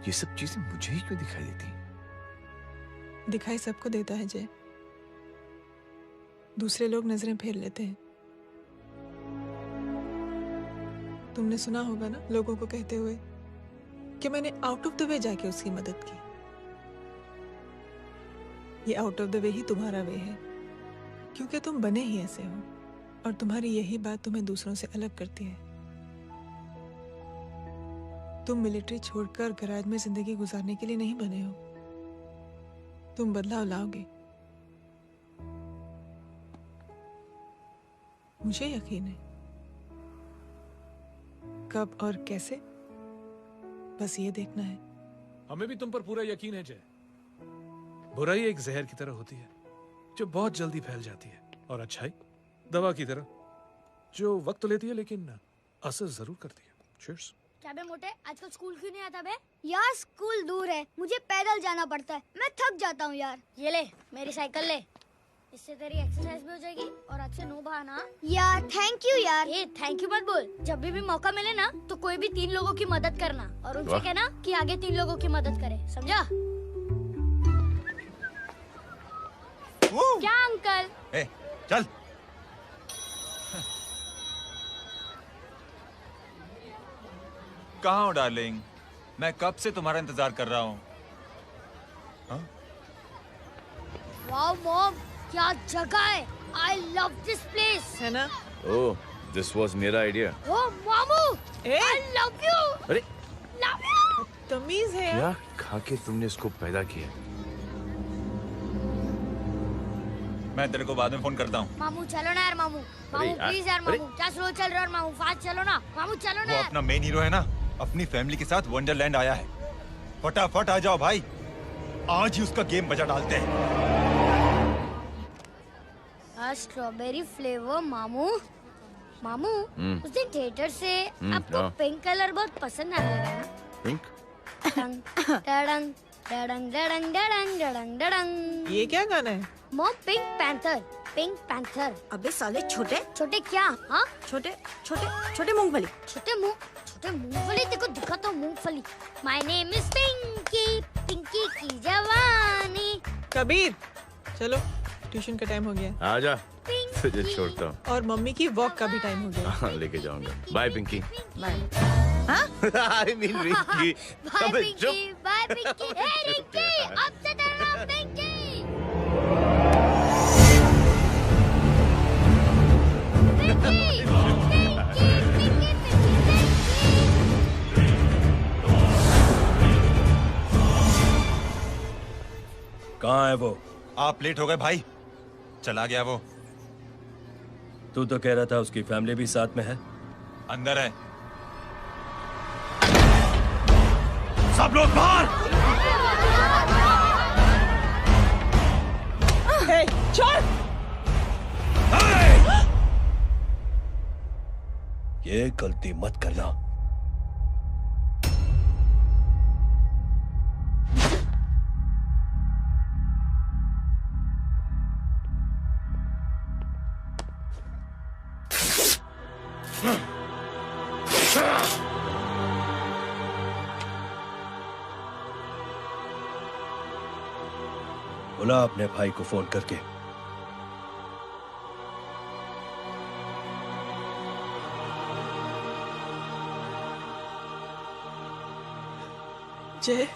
ये सब चीजें मुझे ही क्यों दिखाई देती? दिखाई सबको देता है जय, दूसरे लोग नजरें फेर लेते हैं। तुमने सुना होगा ना लोगों को कहते हुए कि मैंने आउट ऑफ द वे जाके उसकी मदद की। ये आउट ऑफ द वे ही तुम्हारा वे है, क्योंकि तुम बने ही ऐसे हो और तुम्हारी यही बात तुम्हें दूसरों से अलग करती है। तुम मिलिट्री छोड़कर गैराज में जिंदगी गुजारने के लिए नहीं बने हो। तुम बदलाव लाओगे, मुझे यकीन है। कब और कैसे, बस ये देखना है। हमें भी तुम पर पूरा यकीन है जय। बुराई एक जहर की तरह होती है जो बहुत जल्दी फैल जाती है, और अच्छाई दवा की तरह जो वक्त लेती है लेकिन असर जरूर करती है। चीयर्स। क्या बे मोटे, आजकल स्कूल क्यों नहीं आता बे? यार स्कूल दूर है, मुझे पैदल जाना पड़ता है, मैं थक जाता हूँ यार। ये ले मेरी साइकिल ले, इससे तेरी एक्सरसाइज भी हो जाएगी और आज से नो बहाना। यार थैंक यू यार। ए थैंक यू मत बोल, जब भी मौका मिले ना तो कोई भी 3 लोगों की मदद करना और उनसे कहना कि आगे 3 लोगों की मदद करे, समझा? क्या अंकल? ए, चल। कहाँ हो डार्लिंग? मैं कब से तुम्हारा इंतजार कर रहा हूँ। वाओ मॉम, क्या जगह है। I love this place. है ना? ओह, दिस वाज मेरा आइडिया। ओह मामू, I love you. अरे love you. तमीज है। क्या खा के तुमने इसको पैदा किया? मैं तेरे को बाद में फोन करता हूँ। मामू चलो ना यार, मामू मामू प्लीज यार, मामू क्या स्लो चल रहे हो मामू, फास्ट चलो ना मामू, चलो ना। वो अपना मेन हीरो है ना, अपनी फैमिली के साथ वंडरलैंड आया है। फटाफट आ जाओ भाई, आज ही उसका गेम बजा डालते हैं। स्ट्रॉबेरी फ्लेवर मामू। मामू उस दिन थिएटर से आपको हाँ। पिंक कलर बहुत पसंद आने लगा ना? पिंक? डडंग डडंग डडंग डडंग डडंग डडंग। ये क्या गाना है? Mom pink panther, pink panther. अबे साले छोटे छोटे क्या? हाँ छोटे छोटे छोटे मूंगफली। छोटे मूंगफली, देखो दिखाता हूँ मूंगफली। My name is Pinky, Pinky की जवानी। कबीर चलो, ट्यूशन का टाइम हो गया। आजा, तुझे छोड़ता हूँ। और मम्मी की वॉक का भी टाइम हो गया। हाँ, लेके जाऊंगा। Bye Pinky. Bye. I mean Rinky. Bye Pinky, bye Pinky. Hey Rinky, अब से तेरा नाम पिंकी। कहाँ है वो? आप लेट हो गए भाई, चला गया वो। तू तो कह रहा था उसकी फैमिली भी साथ में है। अंदर है। सब लोग बाहर। छोड़। ये गलती मत करना। बुला अपने भाई को फोन करके। जय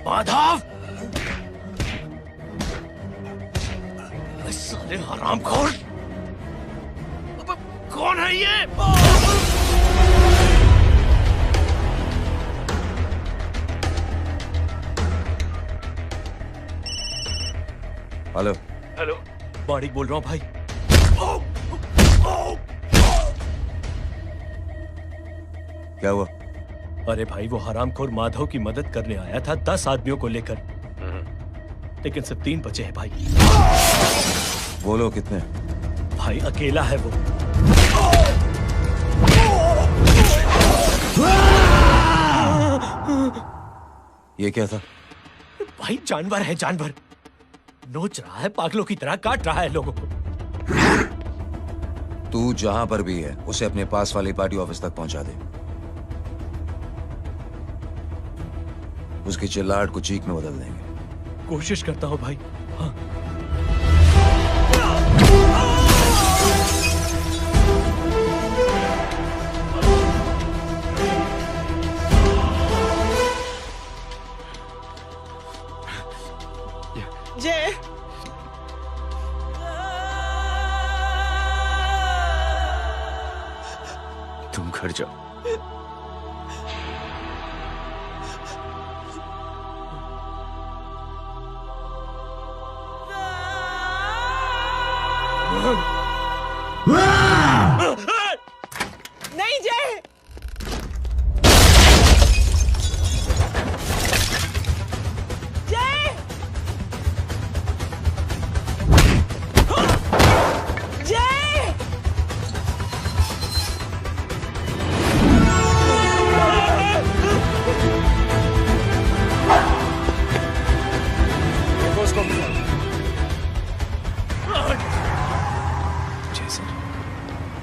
माधव, साले हरामखोर, कौन है ये? हेलो हेलो, बारिक बोल रहा हूँ भाई। क्या हुआ? अरे भाई, वो हरामखोर माधव की मदद करने आया था 10 आदमियों को लेकर, लेकिन सिर्फ 3 बचे हैं भाई। बोलो कितने? भाई अकेला है वो। ये क्या था? भाई जानवर है, जानवर। नोच रहा है, पागलों की तरह काट रहा है लोगों को। तू जहां पर भी है उसे अपने पास वाली पार्टी ऑफिस तक पहुंचा दे। उसकी चिल्लाहट को चीख में बदल देंगे। कोशिश करता हूं भाई। हाँ। जय, तुम घर जाओ। नहीं जय, जय, जय,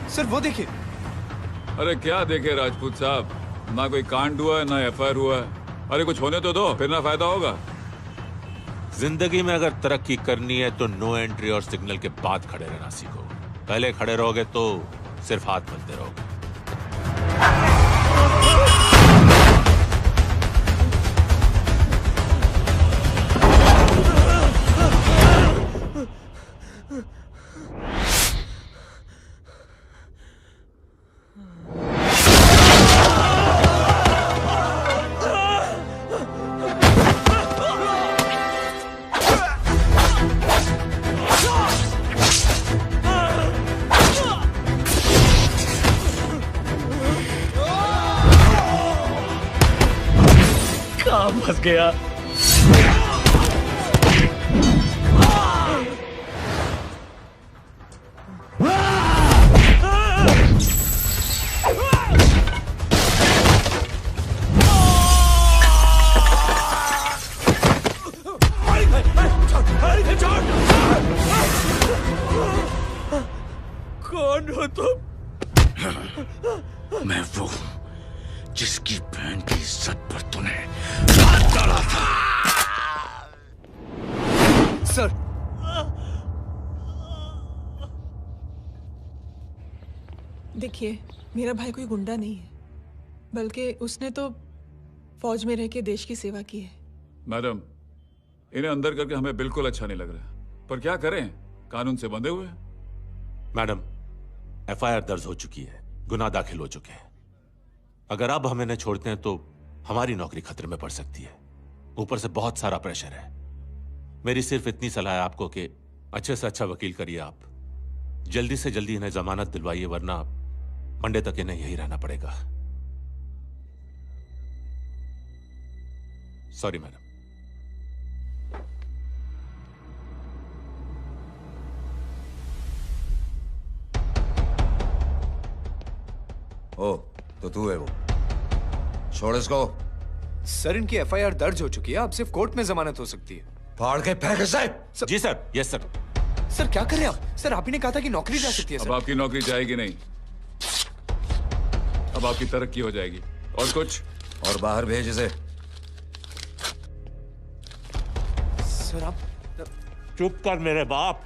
सर वो देखिए। अरे क्या देखे राजपूत साहब, ना कोई कांड हुआ है ना एफआईआर हुआ है। अरे कुछ होने तो दो, फिर ना फायदा होगा। जिंदगी में अगर तरक्की करनी है तो नो एंट्री और सिग्नल के बाद खड़े रहना सीखो। पहले खड़े रहोगे तो सिर्फ हाथ मलते रहोगे। काम फंस गया। कौन हो तुम? मैं वो हूं जिसकी बहन की इज्जत पर तूने हाथ डाला था। सर, देखिए, मेरा भाई कोई गुंडा नहीं है, बल्कि उसने तो फौज में रह के देश की सेवा की है। मैडम, इन्हें अंदर करके हमें बिल्कुल अच्छा नहीं लग रहा, पर क्या करें, कानून से बंधे हुए हैं। मैडम, एफआईआर दर्ज हो चुकी है, गुनाह दाखिल हो चुके हैं। अगर अब हम इन्हें छोड़ते हैं तो हमारी नौकरी खतरे में पड़ सकती है। ऊपर से बहुत सारा प्रेशर है। मेरी सिर्फ इतनी सलाह है आपको कि अच्छे से अच्छा वकील करिए आप। जल्दी से जल्दी इन्हें जमानत दिलवाइए, वरना मंडे तक इन्हें यही रहना पड़ेगा। Sorry madam. ओ, तो तू है वो? छोड़ इसको। सर, इनकी एफआईआर दर्ज हो चुकी है, अब सिर्फ कोर्ट में जमानत हो सकती है। फाड़ के फेंक इसे। जी सर। Yes sir. सर क्या कर रहे हैं आप? सर, आप ही ने कहा था कि नौकरी जा सकती है। अब आपकी नौकरी जाएगी नहीं, अब आपकी तरक्की हो जाएगी। और कुछ? और बाहर भेज इसे। सर आप चुप कर मेरे बाप।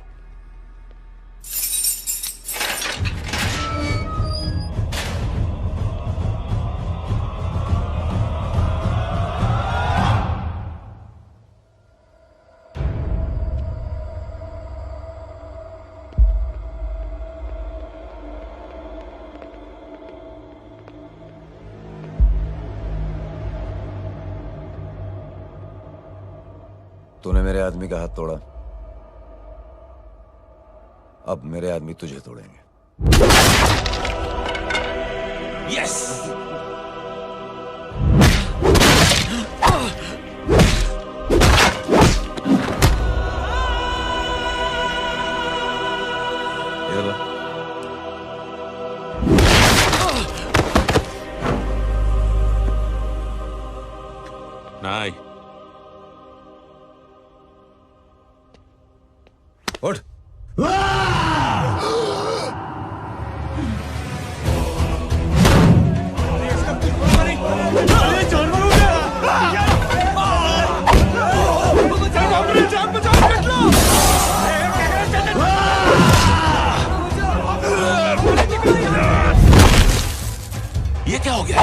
तूने मेरे आदमी का हाथ तोड़ा, अब मेरे आदमी तुझे तोड़ेंगे। यस। ये लो। नहीं। उठ। ये क्या हो गया?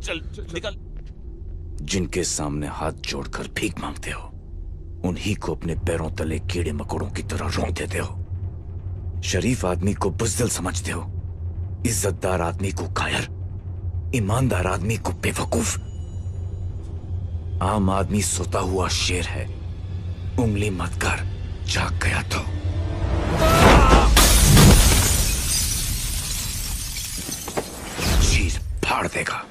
चल निकल। जिनके सामने हाथ जोड़कर भीख मांगते हो, उन्हीं को अपने पैरों तले कीड़े मकोड़ों की तरह रोक देते हो। शरीफ आदमी को बुज़दिल समझते हो, इज्जतदार आदमी को कायर, ईमानदार आदमी को बेवकूफ। आम आदमी सोता हुआ शेर है, उंगली मत कर, जाग गया तो। चीर फाड़ देगा।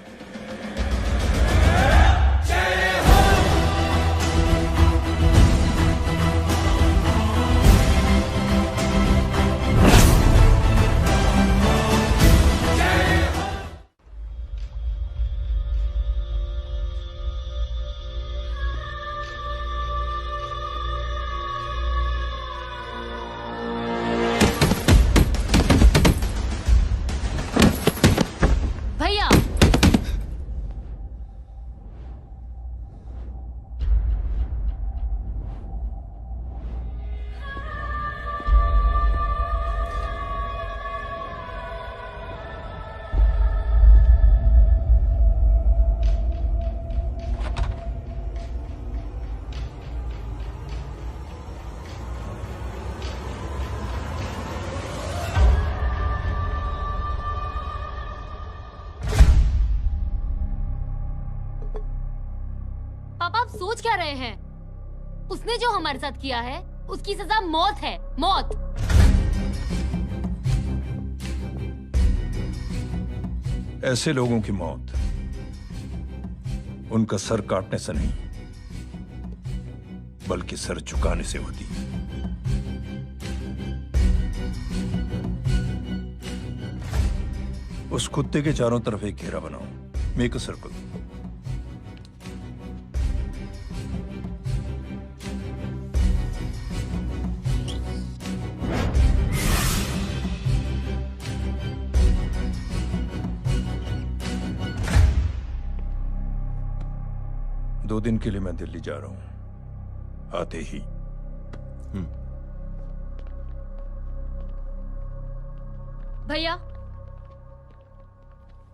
सोच क्या रहे हैं? उसने जो हमारे साथ किया है उसकी सजा मौत है, मौत। ऐसे लोगों की मौत उनका सर काटने से नहीं बल्कि सर झुकाने से होती है। उस कुत्ते के चारों तरफ एक घेरा बनाओ, मेक अ सर्कल। दो दिन के लिए मैं दिल्ली जा रहा हूं, आते ही। भैया,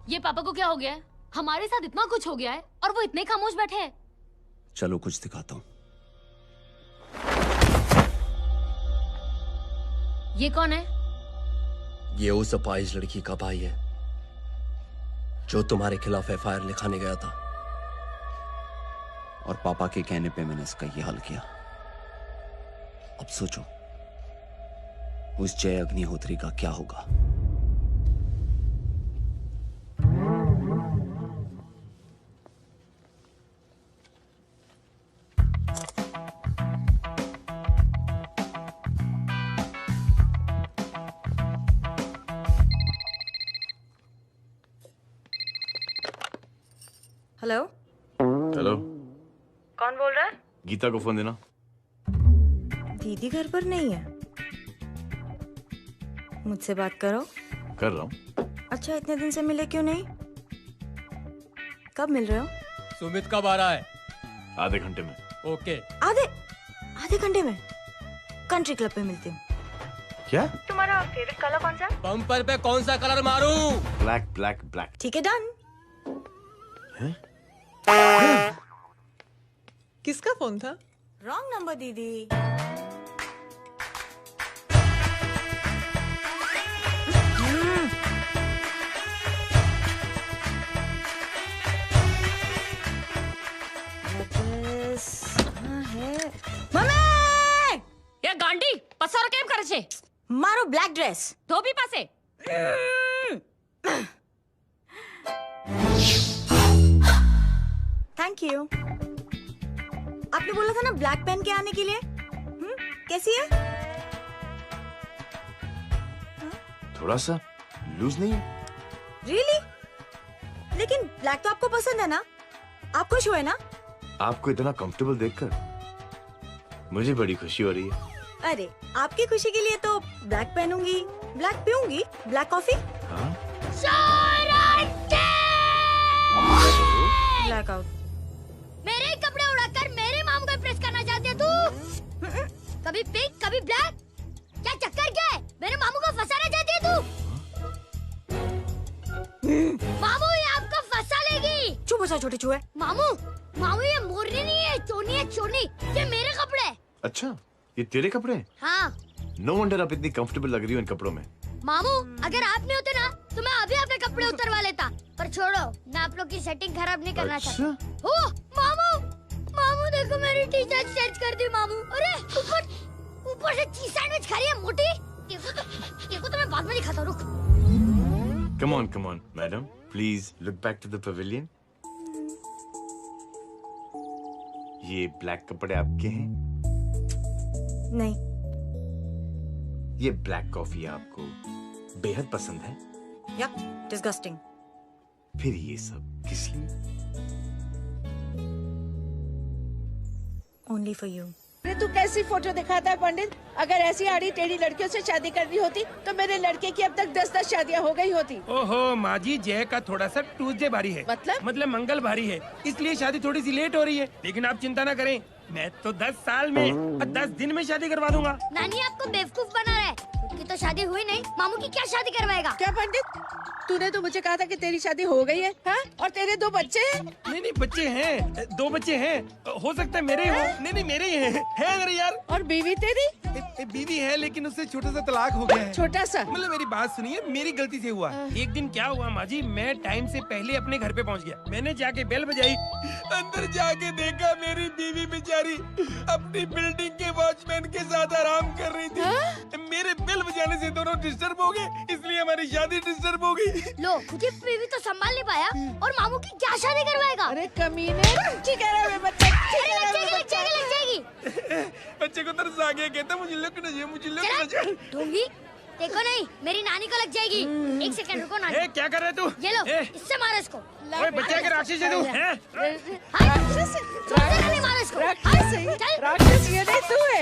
ये पापा को क्या हो गया है? हमारे साथ इतना कुछ हो गया है और वो इतने खामोश बैठे हैं। चलो कुछ दिखाता हूँ। ये कौन है? ये उस अपाहिज लड़की का भाई है जो तुम्हारे खिलाफ एफआईआर लिखाने गया था। और पापा के कहने पे मैंने इसका ये हाल किया। अब सोचो उस जय अग्निहोत्री का क्या होगा। हेलो। हेलो, कौन बोल रहा है? गीता को फोन देना। दीदी घर पर नहीं है। मुझसे बात करो। कर रहा हूँ। अच्छा, इतने दिन से मिले क्यों नहीं? कब मिल रहे हो? सुमित कब आ रहा है? आधे घंटे में। ओके। आधे घंटे में कंट्री क्लब पे मिलती हूँ। क्या? तुम्हारा फेवरेट कलर कौन सा? बम्पर पे कौन सा कलर मारूं? Black black black. ठीक है, डन। किसका फोन था? रॉन्ग नंबर दीदी। ये गांडी पसार केम करे छे? मारो ब्लैक ड्रेस धोबी पासे। Thank you. आपने बोला था ना ब्लैक पेन के आने के लिए। कैसी है? थोड़ा सा लूज नहीं है? रियली? लेकिन ब्लैक तो आपको पसंद है ना? आप खुश हुए ना? आपको इतना कंफर्टेबल देखकर मुझे बड़ी खुशी हो रही है। अरे, आपकी खुशी के लिए तो ब्लैक पहनूंगी, ब्लैक पीऊंगी, ब्लैक कॉफी। हाँ? Black out. मेरे ही कपड़े उड़ाकर मेरे मामू को इम्प्रेस करना चाहती है तू? कभी पिंक, कभी ब्लैक। क्या चक्कर क्या है? मेरे मामू को फंसाना चाहती है तू? मामू ये आपको फंसा लेगी। चुप हो जा छोटे चूहे। मामू, मामू ये मोरनी नहीं है, चोनी है चोनी। ये मेरे कपड़े हैं। अच्छा, ये तेरे कपड़े हैं? हाँ। नो वंडर आप इतनी कंफर्टेबल लग रही हो इन कपड़ों में। मामू, अगर आप नहीं होते ना तो मैं अभी अपने कपड़े उतरवा लेता। पर छोड़ो, मैं आप लोग की सेटिंग खराब नहीं करना चाहता। ओह मामू, मामू देखो मेरी टी शर्ट चेंज कर दी मामू। अरे ऊपर से चीज सैंडविच खा रही है मोटी। देखो तो मैं बाद में दिखाता हूँ, रुक। Come on, madam. Please look back to the pavilion. ये ब्लैक कपड़े आपके हैं? नहीं। ये ब्लैक कॉफी आपको बेहद पसंद है? या डिस्गस्टिंग। फिर ये सब किस लिए? Only for you. तू कैसी फोटो दिखाता है पंडित? अगर ऐसी आड़ी टेढ़ी लड़कियों से शादी करनी होती तो मेरे लड़के की अब तक 10-10 शादियां हो गई होती। ओहो माँ जी, जय का थोड़ा सा ट्यूसडे भारी है। मतलब मंगल भारी है, इसलिए शादी थोड़ी सी लेट हो रही है। लेकिन आप चिंता ना करें, मैं तो 10 साल में 10 दिन में शादी करवा दूंगा। नानी आपको बेवकूफ बना रहा है। खुद की तो शादी हुई नहीं, मामू की क्या शादी करवाएगा? क्या पंडित, तूने तो मुझे कहा था कि तेरी शादी हो गई है, हाँ? और तेरे 2 बच्चे हैं? नहीं बच्चे हैं, 2 बच्चे हैं। हो सकता है मेरे हो। नहीं मेरे ही हैं। है मेरे यार। और बीवी तेरी? बीवी है लेकिन उससे छोटा सा तलाक हो गया है। छोटा सा? मतलब मेरी बात सुनिए, मेरी गलती से हुआ। एक दिन क्या हुआ माँ जी, मैं टाइम से पहले अपने घर पे पहुँच गया। मैंने जाके बेल बजाई, अंदर जाके देखा मेरी बीवी बेचारी अपनी बिल्डिंग के वॉचमैन के साथ आराम कर रही थी। मेरे बेल बजाने से दोनों डिस्टर्ब हो गए, इसलिए हमारी शादी डिस्टर्ब हो गई। लो, मुझे बीवी तो संभाल नहीं पाया और मामू की क्या शादी करवाएगा? अरे कमीने, ठीक है रे बच्चा, लग जाएगी। बच्चे को तरस आ गया, कहता मुझे लगना चाहिए, मुझे लगना चाहिए। ढूंगी, देखो नहीं, मेरी नानी को लग जाएगी। एक सेकंड रुको नानी। ए, क्या कर रहे तू? ये लो, इससे मारो इसको। ओए बच्चा के राक्षस है तू, हैं? मारो इसको। राक्षस ये नहीं तू है?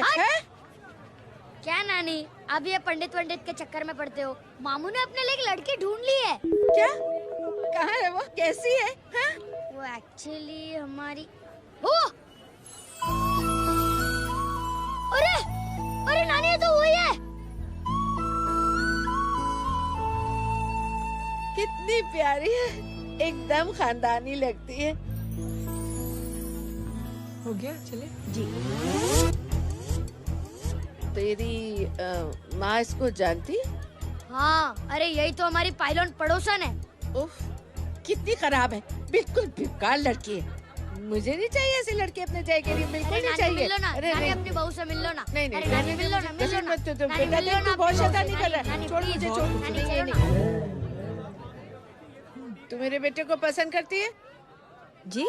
क्या नानी, अब ये पंडित के चक्कर में पड़ते हो? मामू ने अपने लिए एक लड़की ढूंढ ली है। क्या? कहाँ है वो? कैसी है? वो एक्चुअली हमारी अरे नानी, ये तो वही है। कितनी प्यारी है, एकदम खानदानी लगती है। हो गया, चले जी। तेरी माँ इसको जानती? हाँ, अरे यही तो हमारी पायलट पड़ोसन है। उफ, कितनी खराब है, बिल्कुल बेकार लड़की है। मुझे नहीं चाहिए ऐसी लड़की अपने जय के लिए, बिल्कुल नहीं चाहिए। मिल लो ना, नानी अपनी बहू से मिल लो ना। नहीं नहीं, नानी मिल लो ना, मिल लो ना। बेटा देख, तू बहुत शैतानी कर रहा है। छोड़ मुझे, छोड़ मुझे। तू मेरे बेटे को पसंद करती है? जी।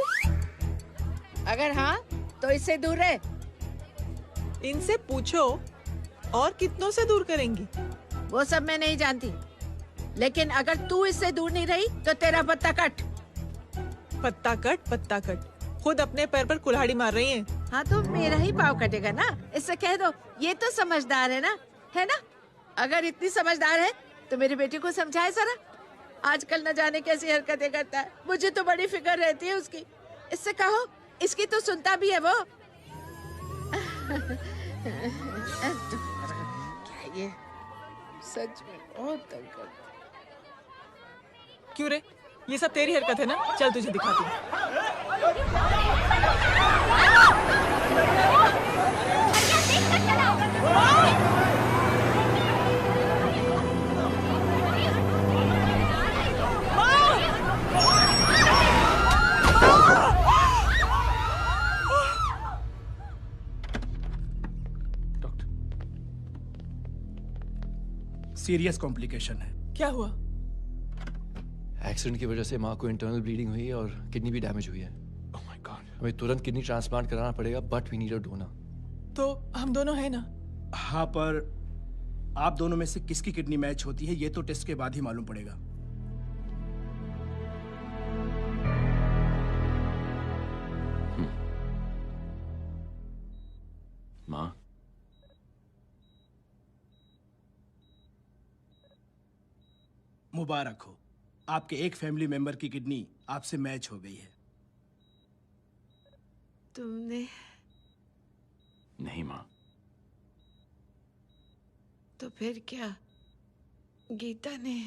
अगर हाँ तो इससे दूर रहे। इनसे पूछो, और कितनों से दूर करेंगी? वो सब मैं नहीं जानती, लेकिन अगर तू इससे दूर नहीं रही तो तेरा पत्ता कट। पत्ता कट खुद अपने पैर पर कुल्हाड़ी मार रही हैं। हाँ तो मेरा ही पाँव कटेगा ना, इससे कह दो ये तो समझदार है ना? अगर इतनी समझदार है तो मेरे बेटे को समझाए जरा। आजकल न जाने कैसी हरकतें करता है, मुझे तो बड़ी फिक्र रहती है उसकी। इससे कहो, इसकी तो सुनता भी है वो। क्या ये सच में बहुत तंग करता। क्यों रे, ये सब तेरी हरकत है ना? चल तुझे दिखाती हूँ। सीरियस कॉम्प्लिकेशन है। क्या हुआ? एक्सीडेंट की वजह से माँ को इंटरनल ब्लीडिंग हुई है और किडनी भी डैमेज हुई है। Oh my God. हमें तुरंत किडनी ट्रांसप्लांट कराना पड़ेगा, but we need a donor. तो हम दोनों हैं ना? हाँ, पर आप दोनों में से किसकी किडनी मैच होती है ये तो टेस्ट के बाद ही मालूम पड़ेगा। माँ, मुबारक हो, आपके एक फैमिली मेंबर की किडनी आपसे मैच हो गई है। तुमने? नहीं माँ। तो फिर क्या? गीता ने?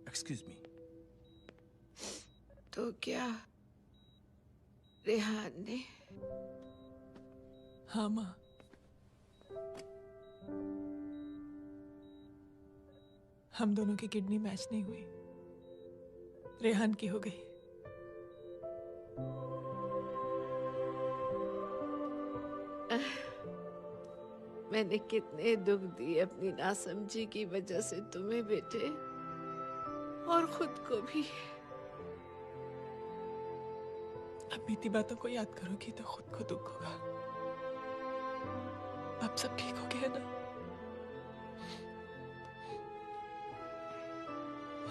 Excuse me. तो क्या रेहान ने? हाँ माँ, हम दोनों की किडनी मैच नहीं हुई, रेहान की हो गई। मैंने कितने दुख दिए अपनी नासमझी की वजह से तुम्हें बेटे, और खुद को भी। अब बीती बातों को याद करोगी तो खुद को दुख होगा। अब सब ठीक हो गया ना?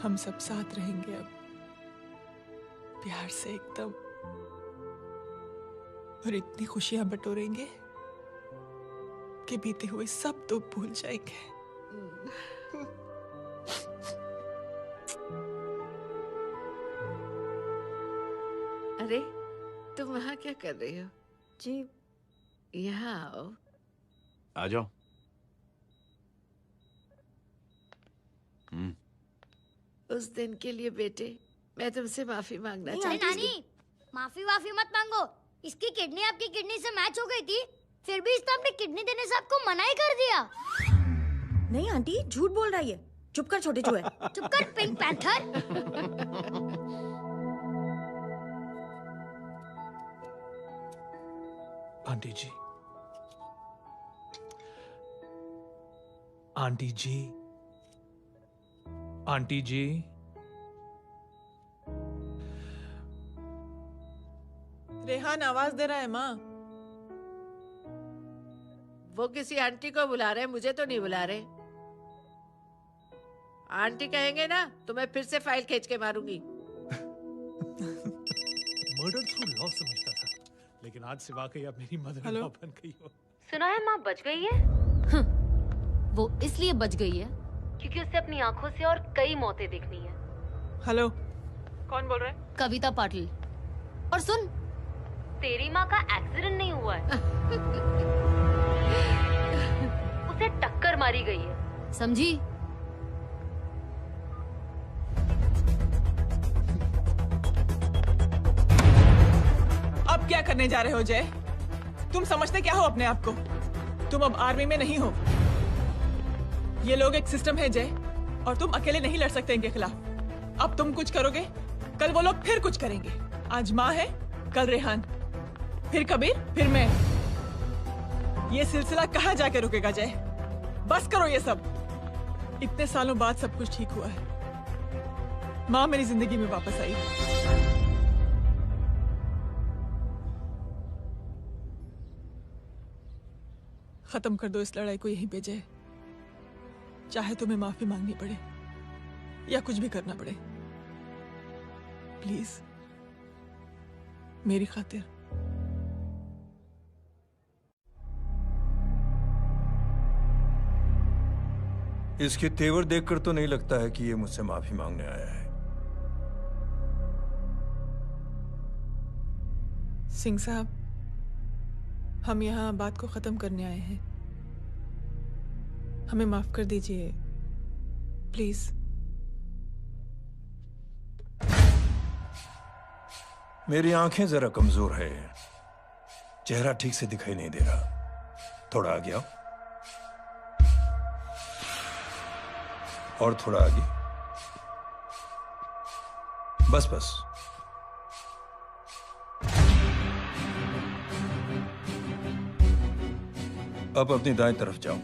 हम सब साथ रहेंगे अब, प्यार से एकदम, और इतनी खुशियां बटोरेंगे कि बीते हुए सब दुख भूल जाएंगे। अरे तुम वहाँ क्या कर रही हो? जी यहाँ आओ। आ जाओ। उस दिन के लिए बेटे मैं तुमसे माफी मांगना अरे चाहती हूँ। नानी, माफी वाफी मत मांगो। इसकी किडनी आपकी किडनी से मैच हो गई थी, फिर भी इसने अपनी किडनी देने से आपको मना ही कर दिया। नहीं आंटी, झूठ बोल रहा है ये। चुप कर छोटे चूहे। चुप कर पिंक पैंथर। आंटी जी, आंटी जी, आंटी जी, रेहान आवाज दे रहा है माँ। वो किसी आंटी को बुला रहे हैं, मुझे तो नहीं बुला रहे। आंटी कहेंगे ना तो मैं फिर से फाइल खींच के मारूंगी। मर्डर थ्रू लॉ समझता था, लेकिन आज से वाकई अब मेरी मदर इन लॉ बन गई हो। सुना है माँ बच गई है। वो इसलिए बच गई है क्योंकि उसे अपनी आंखों से और कई मौतें देखनी है। हेलो, कौन बोल रहे हैं? कविता पाटिल। और सुन, तेरी माँ का एक्सीडेंट नहीं हुआ है, उसे टक्कर मारी गई है, समझी? अब क्या करने जा रहे हो जय? तुम समझते क्या हो अपने आप को? तुम अब आर्मी में नहीं हो। ये लोग एक सिस्टम है जय, और तुम अकेले नहीं लड़ सकते इनके खिलाफ। अब तुम कुछ करोगे, कल वो लोग फिर कुछ करेंगे। आज माँ है, कल रेहान, फिर कबीर, फिर मैं। ये सिलसिला कहाँ जाके रुकेगा जय? बस करो ये सब। इतने सालों बाद सब कुछ ठीक हुआ है। माँ मेरी जिंदगी में वापस आई। खत्म कर दो इस लड़ाई को यहीं पे जय। चाहे तुम्हें माफी मांगनी पड़े या कुछ भी करना पड़े, प्लीज मेरी खातिर। इसके तेवर देखकर तो नहीं लगता है कि ये मुझसे माफी मांगने आया है। सिंह साहब, हम यहाँ बात को खत्म करने आए हैं। हमें माफ कर दीजिए प्लीज। मेरी आंखें जरा कमजोर है, चेहरा ठीक से दिखाई नहीं दे रहा। थोड़ा आगे आओ, और थोड़ा आगे। बस बस। अब अपनी दाएं तरफ जाओ।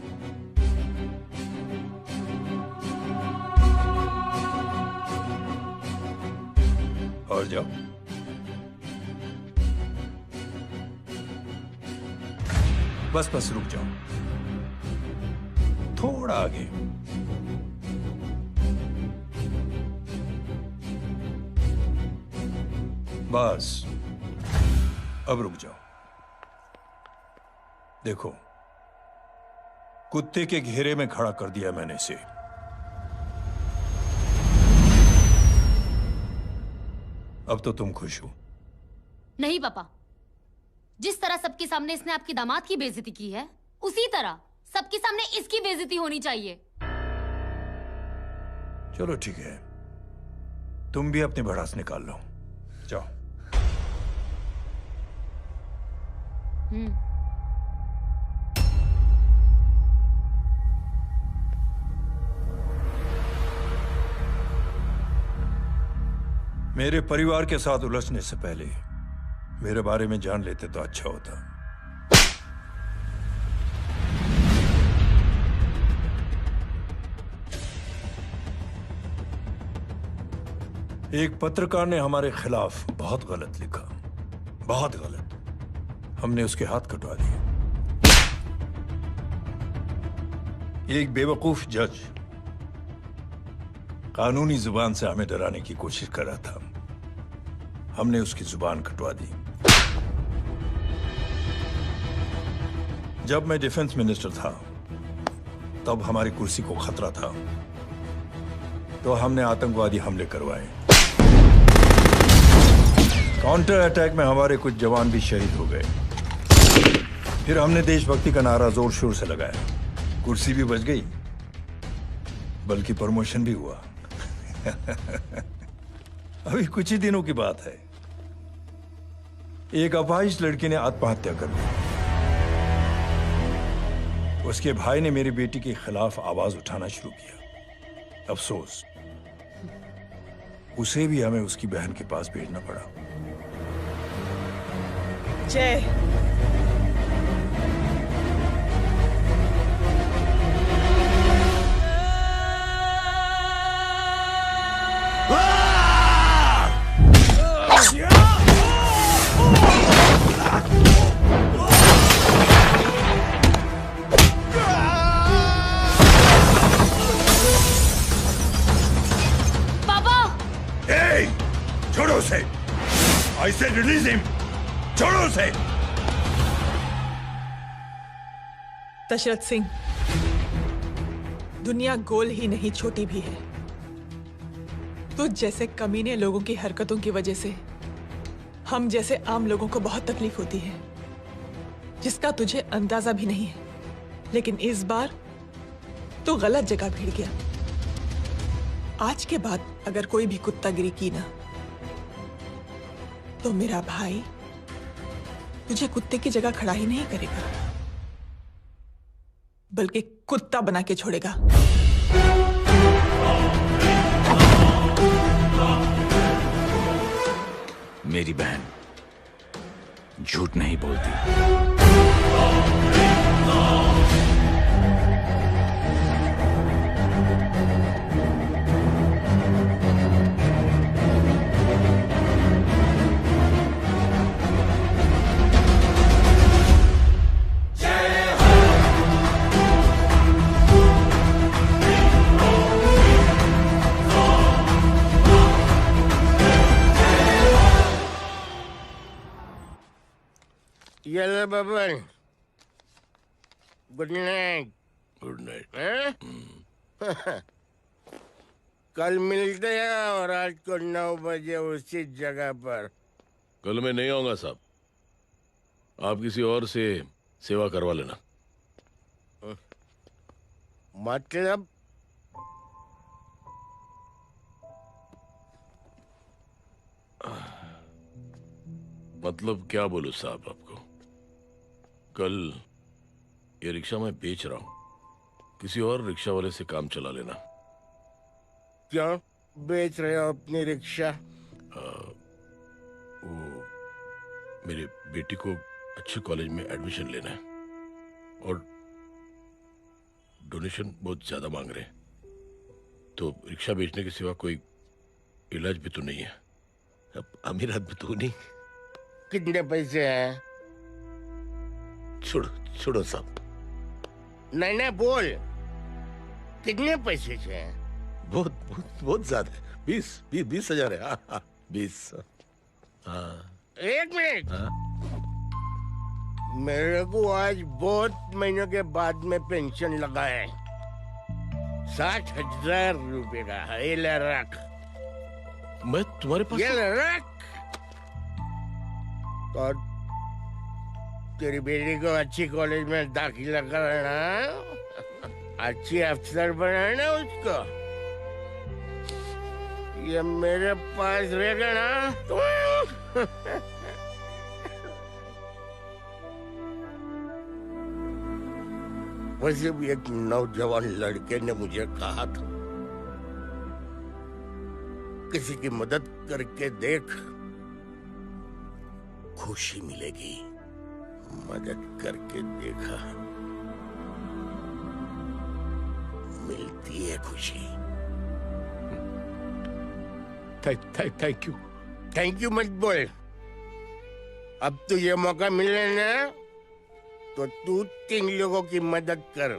और जाओ। बस बस रुक जाओ, थोड़ा आगे। बस अब रुक जाओ। देखो, कुत्ते के घेरे में खड़ा कर दिया मैंने इसे। अब तो तुम खुश हो? नहीं पापा, जिस तरह सबके सामने इसने आपकी दामाद की बेइज्जती की है, उसी तरह सबके सामने इसकी बेइज्जती होनी चाहिए। चलो ठीक है, तुम भी अपनी भड़ास निकाल लो। जाओ। मेरे परिवार के साथ उलझने से पहले मेरे बारे में जान लेते तो अच्छा होता। एक पत्रकार ने हमारे खिलाफ बहुत गलत लिखा, बहुत गलत। हमने उसके हाथ कटवा दिए। एक बेवकूफ जज कानूनी जुबान से हमें डराने की कोशिश कर रहा था। हमने उसकी जुबान कटवा दी। जब मैं डिफेंस मिनिस्टर था, तब हमारी कुर्सी को खतरा था, तो हमने आतंकवादी हमले करवाए। काउंटर अटैक में हमारे कुछ जवान भी शहीद हो गए। फिर हमने देशभक्ति का नारा जोर शोर से लगाया। कुर्सी भी बच गई, बल्कि प्रमोशन भी हुआ। अभी कुछ ही दिनों की बात है, एक अपाहिज लड़की ने आत्महत्या कर ली। उसके भाई ने मेरी बेटी के खिलाफ आवाज उठाना शुरू किया। अफसोस, उसे भी हमें उसकी बहन के पास भेजना पड़ा। जय, छोड़ो उसे! I said release him! छोड़ो उसे! दशरथ सिंह, दुनिया गोल ही नहीं छोटी भी है। तुझ जैसे कमीने लोगों की हरकतों की वजह से हम जैसे आम लोगों को बहुत तकलीफ होती है, जिसका तुझे अंदाजा भी नहीं है। लेकिन इस बार तू गलत जगह भिड़ गया। आज के बाद अगर कोई भी कुत्तागिरी की ना, तो मेरा भाई तुझे कुत्ते की जगह खड़ा ही नहीं करेगा, बल्कि कुत्ता बना के छोड़ेगा। मेरी बहन झूठ नहीं बोलती। Yellow bubble. Good night. Good night. कल मिलते हैं और आज को 9 बजे उसी जगह पर। कल मैं नहीं आऊंगा साहब, आप किसी और से सेवा करवा लेना। मतलब? मतलब क्या बोलूं साहब आपको। कल ये रिक्शा मैं बेच रहा हूं, किसी और रिक्शा वाले से काम चला लेना। क्यों बेच रहे हो अपनी रिक्शा? वो मेरी बेटी को अच्छे कॉलेज में एडमिशन लेना है और डोनेशन बहुत ज्यादा मांग रहे हैं, तो रिक्शा बेचने के सिवा कोई इलाज भी तो नहीं है। अब अमीर आदमी तो नहीं। कितने पैसे हैं? छोड़ो छोड़ो साहब। नहीं नहीं बोल, कितने पैसे हैं? बहुत बहुत बहुत ज्यादा है। 20,000 है। 20। हाँ। एक मिनट। मेरे को आज बहुत महीनों के बाद में पेंशन लगा है। 60,000 रुपए का है। ये ले रख। मैं तुम्हारे पास? ये ले रख। और तेरी बेटी को अच्छी कॉलेज में दाखिला कराना, अच्छी अफसर बनाना उसको। ये मेरे पास रहेगा ना तो वैसे भी एक नौजवान लड़के ने मुझे कहा था, किसी की मदद करके देख, खुशी मिलेगी। मदद करके देखा, मिलती है खुशी। Thank you. थैंक यू मत बोल। अब तो ये मौका मिले ना, तो तू 3 लोगों की मदद कर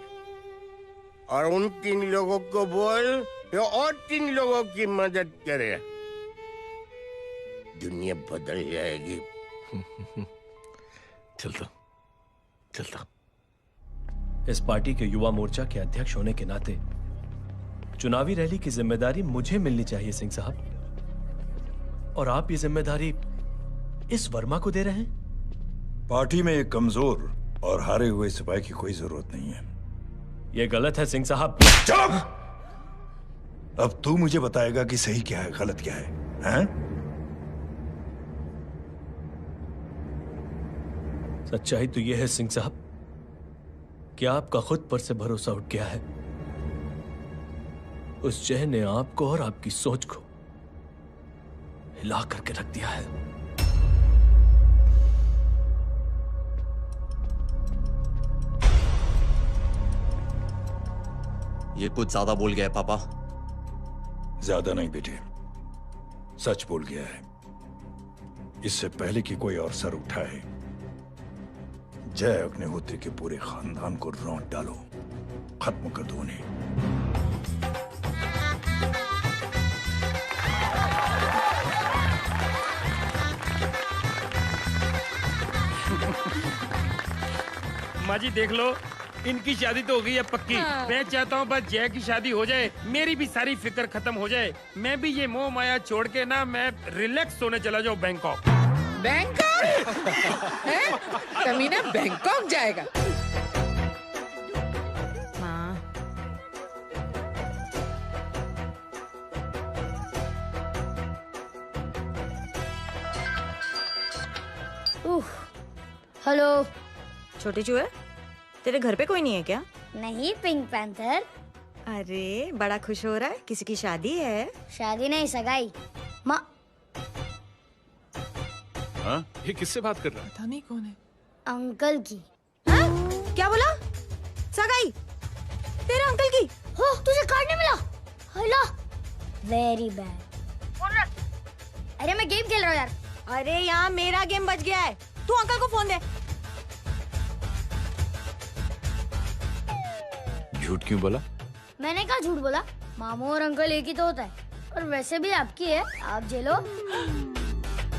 और उन 3 लोगों को बोल जो और 3 लोगों की मदद करे। दुनिया बदल जाएगी। चलता। इस पार्टी के युवा मोर्चा के अध्यक्ष होने के नाते चुनावी रैली की जिम्मेदारी मुझे मिलनी चाहिए सिंह साहब, और आप ये जिम्मेदारी इस वर्मा को दे रहे हैं? पार्टी में एक कमजोर और हारे हुए सिपाही की कोई जरूरत नहीं है। यह गलत है सिंह साहब। चुप! अब तू मुझे बताएगा कि सही क्या है, गलत क्या है, हैं? सच्चाई तो यह है सिंह साहब कि आपका खुद पर से भरोसा उठ गया है। उस जय ने आपको और आपकी सोच को हिला करके रख दिया है। ये कुछ ज्यादा बोल गया है पापा। ज्यादा नहीं बेटे, सच बोल गया है। इससे पहले कि कोई और सर उठाए, जय अग्निहोत्री के पूरे खानदान को रौंद डालो, खत्म कर दो उन्हें। माँ जी देख लो, इनकी शादी तो हो गई है पक्की। हाँ। मैं चाहता हूँ बस जय की शादी हो जाए, मेरी भी सारी फिक्र खत्म हो जाए। मैं भी ये मोह माया छोड़ के ना मैं रिलैक्स होने चला जाऊँ बैंकॉक। बैंकॉक? हैं? कमीना बैंकॉक जाएगा? हेलो। छोटे चूहे, तेरे घर पे कोई नहीं है क्या? नहीं, पिंक पैंथर। अरे बड़ा खुश हो रहा है, किसी की शादी है? शादी नहीं, सगाई। माँ हाँ? ये किससे बात कर रहा है? पता नहीं कौन है। अंकल की। हाँ? क्या बोला? सगाई? तेरे अंकल की? हो, तुझे कार्ड नहीं मिला? Hello, very bad. फोन रख। अरे मैं गेम खेल रहा हूँ यार। अरे यहाँ मेरा गेम बच गया है, तू अंकल को फोन दे। झूठ क्यों बोला? मैंने कहा झूठ बोला? मामू और अंकल एक ही तो होता है, और वैसे भी आपकी है, आप झेलो।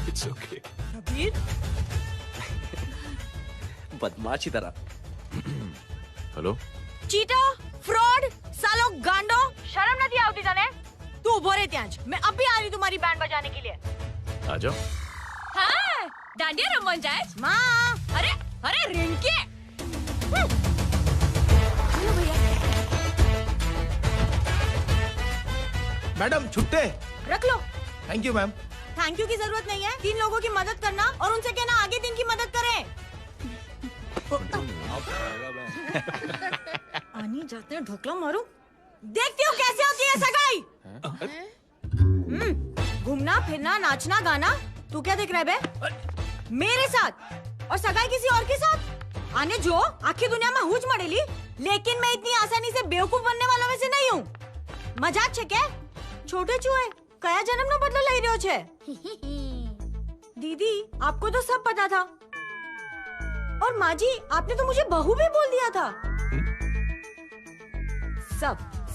It's okay. कबीर, बदमाशी तरह। हेलो, चीटा, फ्रॉड, सालो गांडो, शर्म नहीं आती तने? तू उभो रे त्याज, मैं अब भी आ रही तुम्हारी बैंड बजाने के लिए। आ जाओ। हाँ, डांडिया रमन जाए? माँ, अरे अरे रिंकी। मैडम छुट्टे। रख लो। Thank you ma'am. Thank you की जरूरत नहीं है, 3 लोगों की मदद करना और उनसे कहना आगे दिन की मदद करें। आनी जाते हैं ढोकला मारूं। देखती हूँ कैसे होती है सगाई। घूमना फिरना नाचना गाना, तू क्या देख रहा है बे? मेरे साथ और सगाई किसी और के साथ? आने जो आखिर दुनिया में हुज मड़ेली, लेकिन मैं इतनी आसानी से बेवकूफ बनने वालों में से नहीं हूँ। मजाक छे क्या? छोटे चूहे कया जन्म नो बदलो लई रह्यो छे? दीदी आपको तो सब पता था, और माँ जी आपने तो मुझे बहू भी बोल दिया था।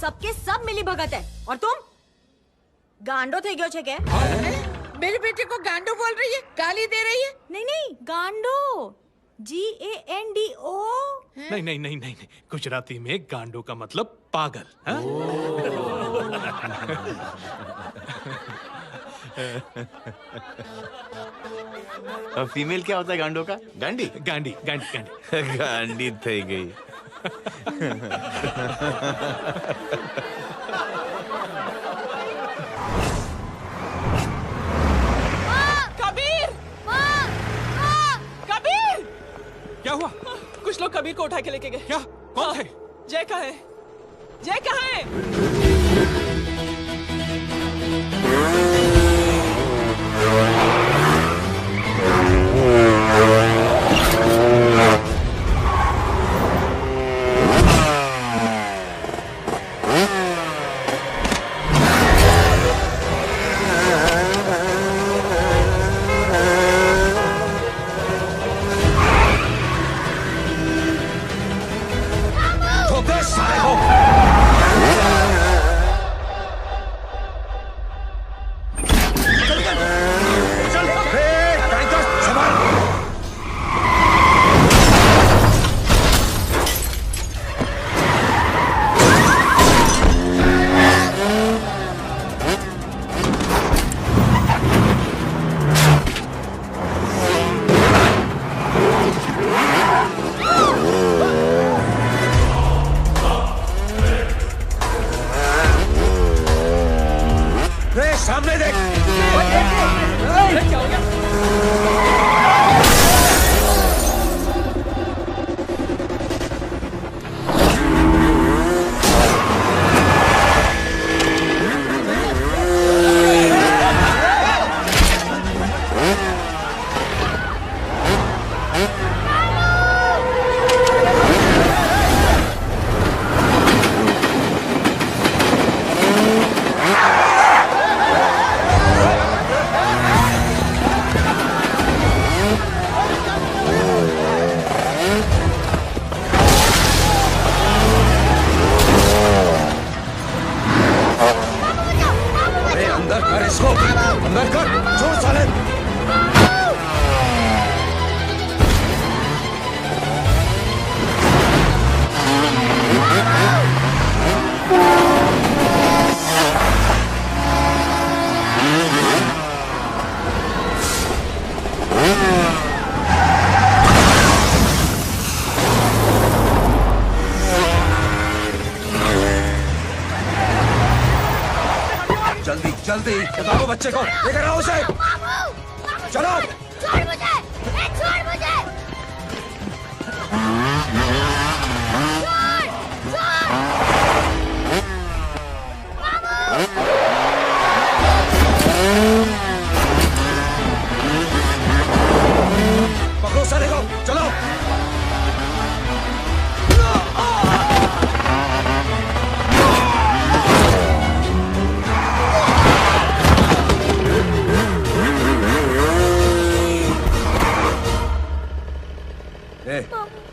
सबके सब मिली भगत है, और तुम गांडो थे गयो छे क्या? मेरे बेटे को गांडो बोल रही है, गाली दे रही है? नहीं नहीं, गांडो, GANDO। नहीं नहीं नहीं नहीं, गुजराती में गांडो का मतलब पागल। हाँ? फीमेल क्या होता है गांडो का? गांडी गांडी गांडी गांडी गांडी थई गई। कबीर! कबीर! क्या हुआ? कुछ लोग कबीर को उठा के लेके गए। क्या? कौन थे? जय कहाँ है? जय कहाँ है? जल्दी बताओ बच्चे को, लेकर आओ उसे। चलो। छोड़ मुझे, छोड़ मुझे। पकड़ो साले को, चलो।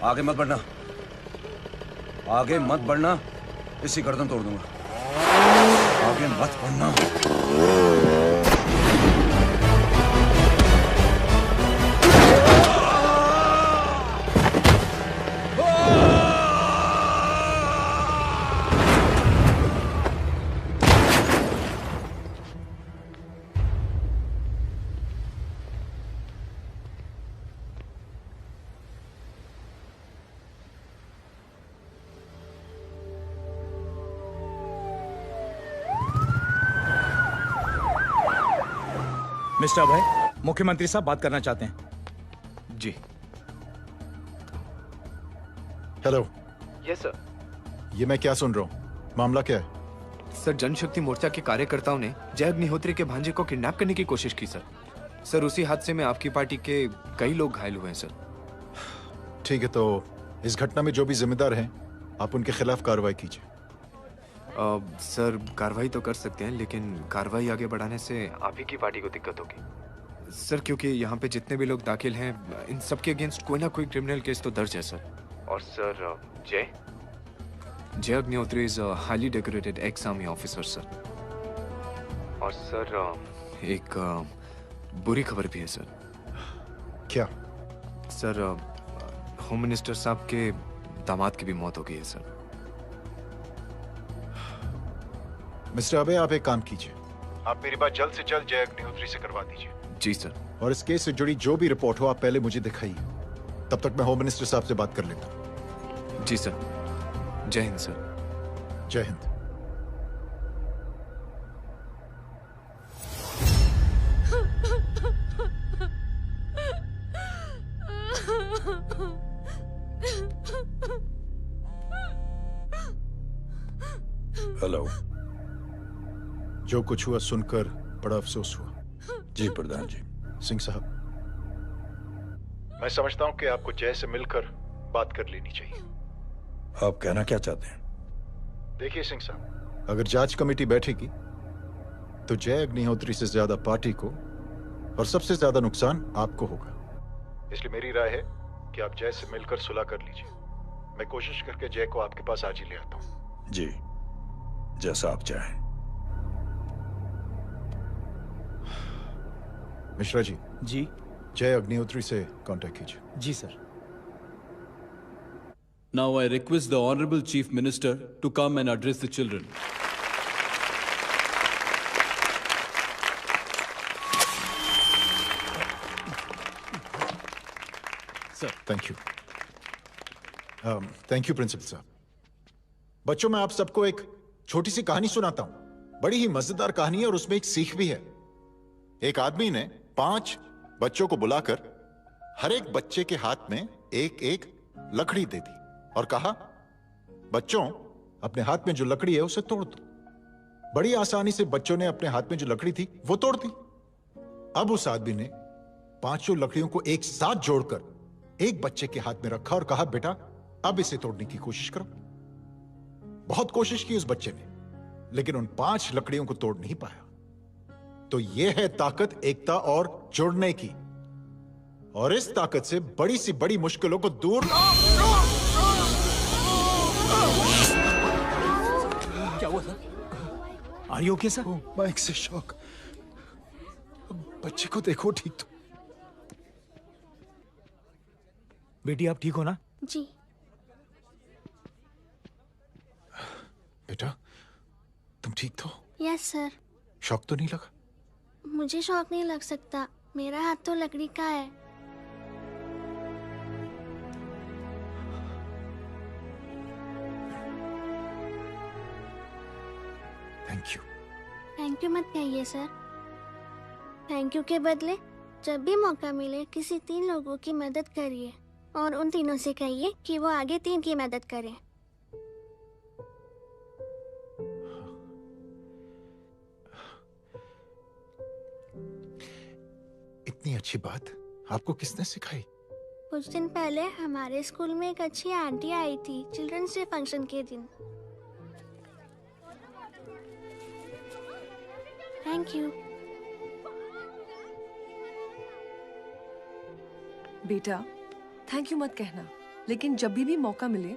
आगे मत बढ़ना, आगे मत बढ़ना, इसी गर्दन तोड़ दूंगा। आगे मत बढ़ना। मिस्टर अभय, मुख्यमंत्री साहब बात करना चाहते हैं। जी। हेलो। Yes sir. ये मैं क्या सुन रहा हूँ? मामला क्या है? सर, जनशक्ति मोर्चा के कार्यकर्ताओं ने जय अग्निहोत्री के भांजे को किडनैप करने की कोशिश की सर। सर, उसी हादसे में आपकी पार्टी के कई लोग घायल हुए हैं सर। ठीक है, तो इस घटना में जो भी जिम्मेदार हैं, आप उनके खिलाफ कार्रवाई कीजिए। सर, कार्रवाई तो कर सकते हैं, लेकिन कार्रवाई आगे बढ़ाने से आप ही की पार्टी को दिक्कत होगी सर, क्योंकि यहाँ पे जितने भी लोग दाखिल हैं, इन सबके अगेंस्ट कोई ना कोई क्रिमिनल केस तो दर्ज है सर। और सर, जय Agnihotri is highly decorated ex army officer sir. और सर, एक बुरी खबर भी है सर। क्या? सर, होम मिनिस्टर साहब के दामाद की भी मौत हो गई है सर। मिस्टर अबे, आप एक काम कीजिए, आप मेरी बात जल्द से जल्द जय अग्निहोत्री से करवा दीजिए। जी सर। और इस केस से जुड़ी जो भी रिपोर्ट हो, आप पहले मुझे दिखाइए। तब तक मैं होम मिनिस्टर साहब से बात कर लेता हूँ। जी सर। जय हिंद सर। जय हिंद। हेलो। जो कुछ हुआ सुनकर बड़ा अफसोस हुआ। जी प्रधान जी। सिंह साहब, मैं समझता हूं कि आपको जय से मिलकर बात कर लेनी चाहिए। आप कहना क्या चाहते हैं? देखिए सिंह साहब, अगर जांच कमेटी बैठेगी तो जय अग्निहोत्री से ज्यादा पार्टी को और सबसे ज्यादा नुकसान आपको होगा। इसलिए मेरी राय है कि आप जय से मिलकर सुलह कर लीजिए। मैं कोशिश करके जय को आपके पास आज ही ले आता हूं। जी, जैसा आप चाहें। मिश्रा जी। जी। जय अग्निहोत्री से कांटेक्ट कीजिए। जी sir. Now I request the Honorable Chief Minister to come and address the children. Sir, thank you. Thank you principal साहब। बच्चों, मैं आप सबको एक छोटी सी कहानी सुनाता हूं। बड़ी ही मजेदार कहानी है और उसमें एक सीख भी है। एक आदमी ने 5 बच्चों को बुलाकर हर एक बच्चे के हाथ में एक एक लकड़ी दे दी और कहा, बच्चों, अपने हाथ में जो लकड़ी है उसे तोड़ दो। बड़ी आसानी से बच्चों ने अपने हाथ में जो लकड़ी थी वो तोड़ दी। अब उस आदमी ने 5 लकड़ियों को एक साथ जोड़कर एक बच्चे के हाथ में रखा और कहा, बेटा, अब इसे तोड़ने की कोशिश करो। बहुत कोशिश की उस बच्चे ने, लेकिन उन 5 लकड़ियों को तोड़ नहीं पाया। तो यह है ताकत एकता और जुड़ने की। और इस ताकत से बड़ी सी बड़ी मुश्किलों को दूर। क्या हुआ sir? Are you okay sir? Mike से शॉक। बच्चे को देखो ठीक तो। बेटी, आप ठीक हो ना? जी। बेटा, तुम ठीक तो? Yes sir. शॉक तो नहीं लगा? मुझे शौक नहीं लग सकता, मेरा हाथ तो लकड़ी का है। Thank you. थैंक यू मत कहिए सर। थैंक यू के बदले जब भी मौका मिले किसी 3 लोगों की मदद करिए और उन तीनों से कहिए कि वो आगे 3 की मदद करें। इतनी अच्छी बात आपको किसने सिखाई? कुछ दिन पहले हमारे स्कूल में एक अच्छी आंटी आई थी चिल्ड्रंस डे फंक्शन के दिन। Thank you. बेटा थैंक यू मत कहना, लेकिन जब भी मौका मिले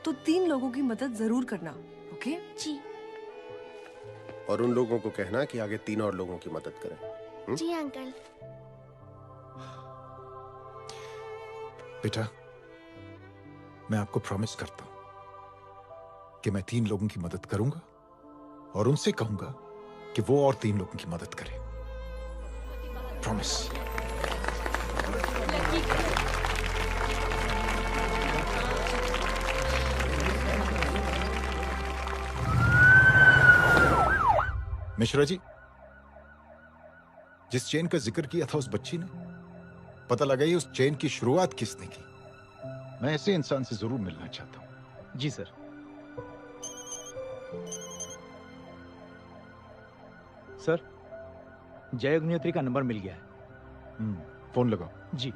तो 3 लोगों की मदद जरूर करना, ओके? जी। और उन लोगों को कहना कि आगे 3 और लोगों की मदद करें। जी अंकल। बेटा मैं आपको प्रॉमिस करता हूं कि मैं 3 लोगों की मदद करूंगा और उनसे कहूंगा कि वो और 3 लोगों की मदद करें। प्रॉमिस। मिश्रा जी, जिस चेन का जिक्र किया था उस बच्ची ने, पता लगा ये उस चेन की शुरुआत किसने की। मैं ऐसे इंसान से जरूर मिलना चाहता हूं। जी सर। सर, जय अग्निहोत्री का नंबर मिल गया है। फोन लगाओ। जी।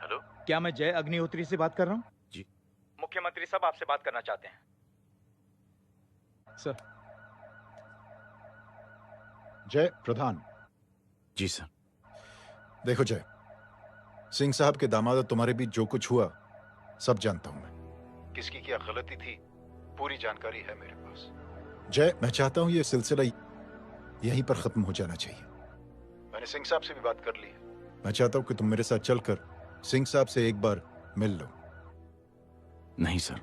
हेलो, क्या मैं जय अग्निहोत्री से बात कर रहा हूँ? जी। मुख्यमंत्री साहब आपसे बात करना चाहते हैं। सर। जय प्रधान। जी सर। देखो जय, सिंह साहब के दामाद तुम्हारे बीच जो कुछ हुआ सब जानता हूं मैं। किसकी क्या गलती थी पूरी जानकारी है मेरे पास। जय, मैं चाहता हूं ये सिलसिला यहीं पर खत्म हो जाना चाहिए। मैंने सिंह साहब से भी बात कर ली है। मैं चाहता हूं कि तुम मेरे साथ चलकर सिंह साहब से एक बार मिल लो। नहीं सर,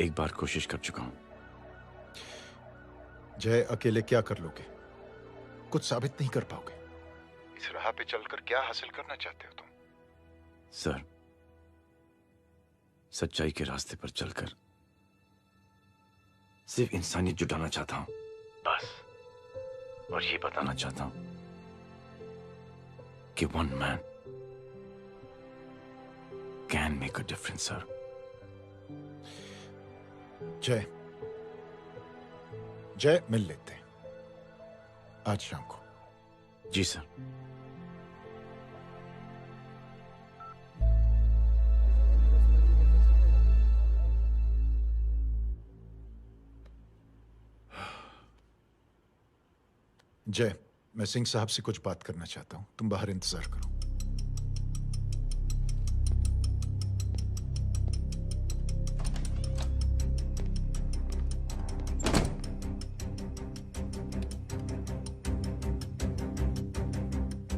एक बार कोशिश कर चुका हूं। जय, अकेले क्या कर लोगे? कुछ साबित नहीं कर पाओगे। इस राह पे चलकर क्या हासिल करना चाहते हो तुम? सर, सच्चाई के रास्ते पर चलकर सिर्फ इंसानियत जुटाना चाहता हूं, बस। और ये बताना चाहता हूं कि 1 man can make a difference, sir. जय, जय, मिल लेते हैं आज शाम को। जी सर। जय, मैं सिंह साहब से कुछ बात करना चाहता हूं। तुम बाहर इंतजार करो।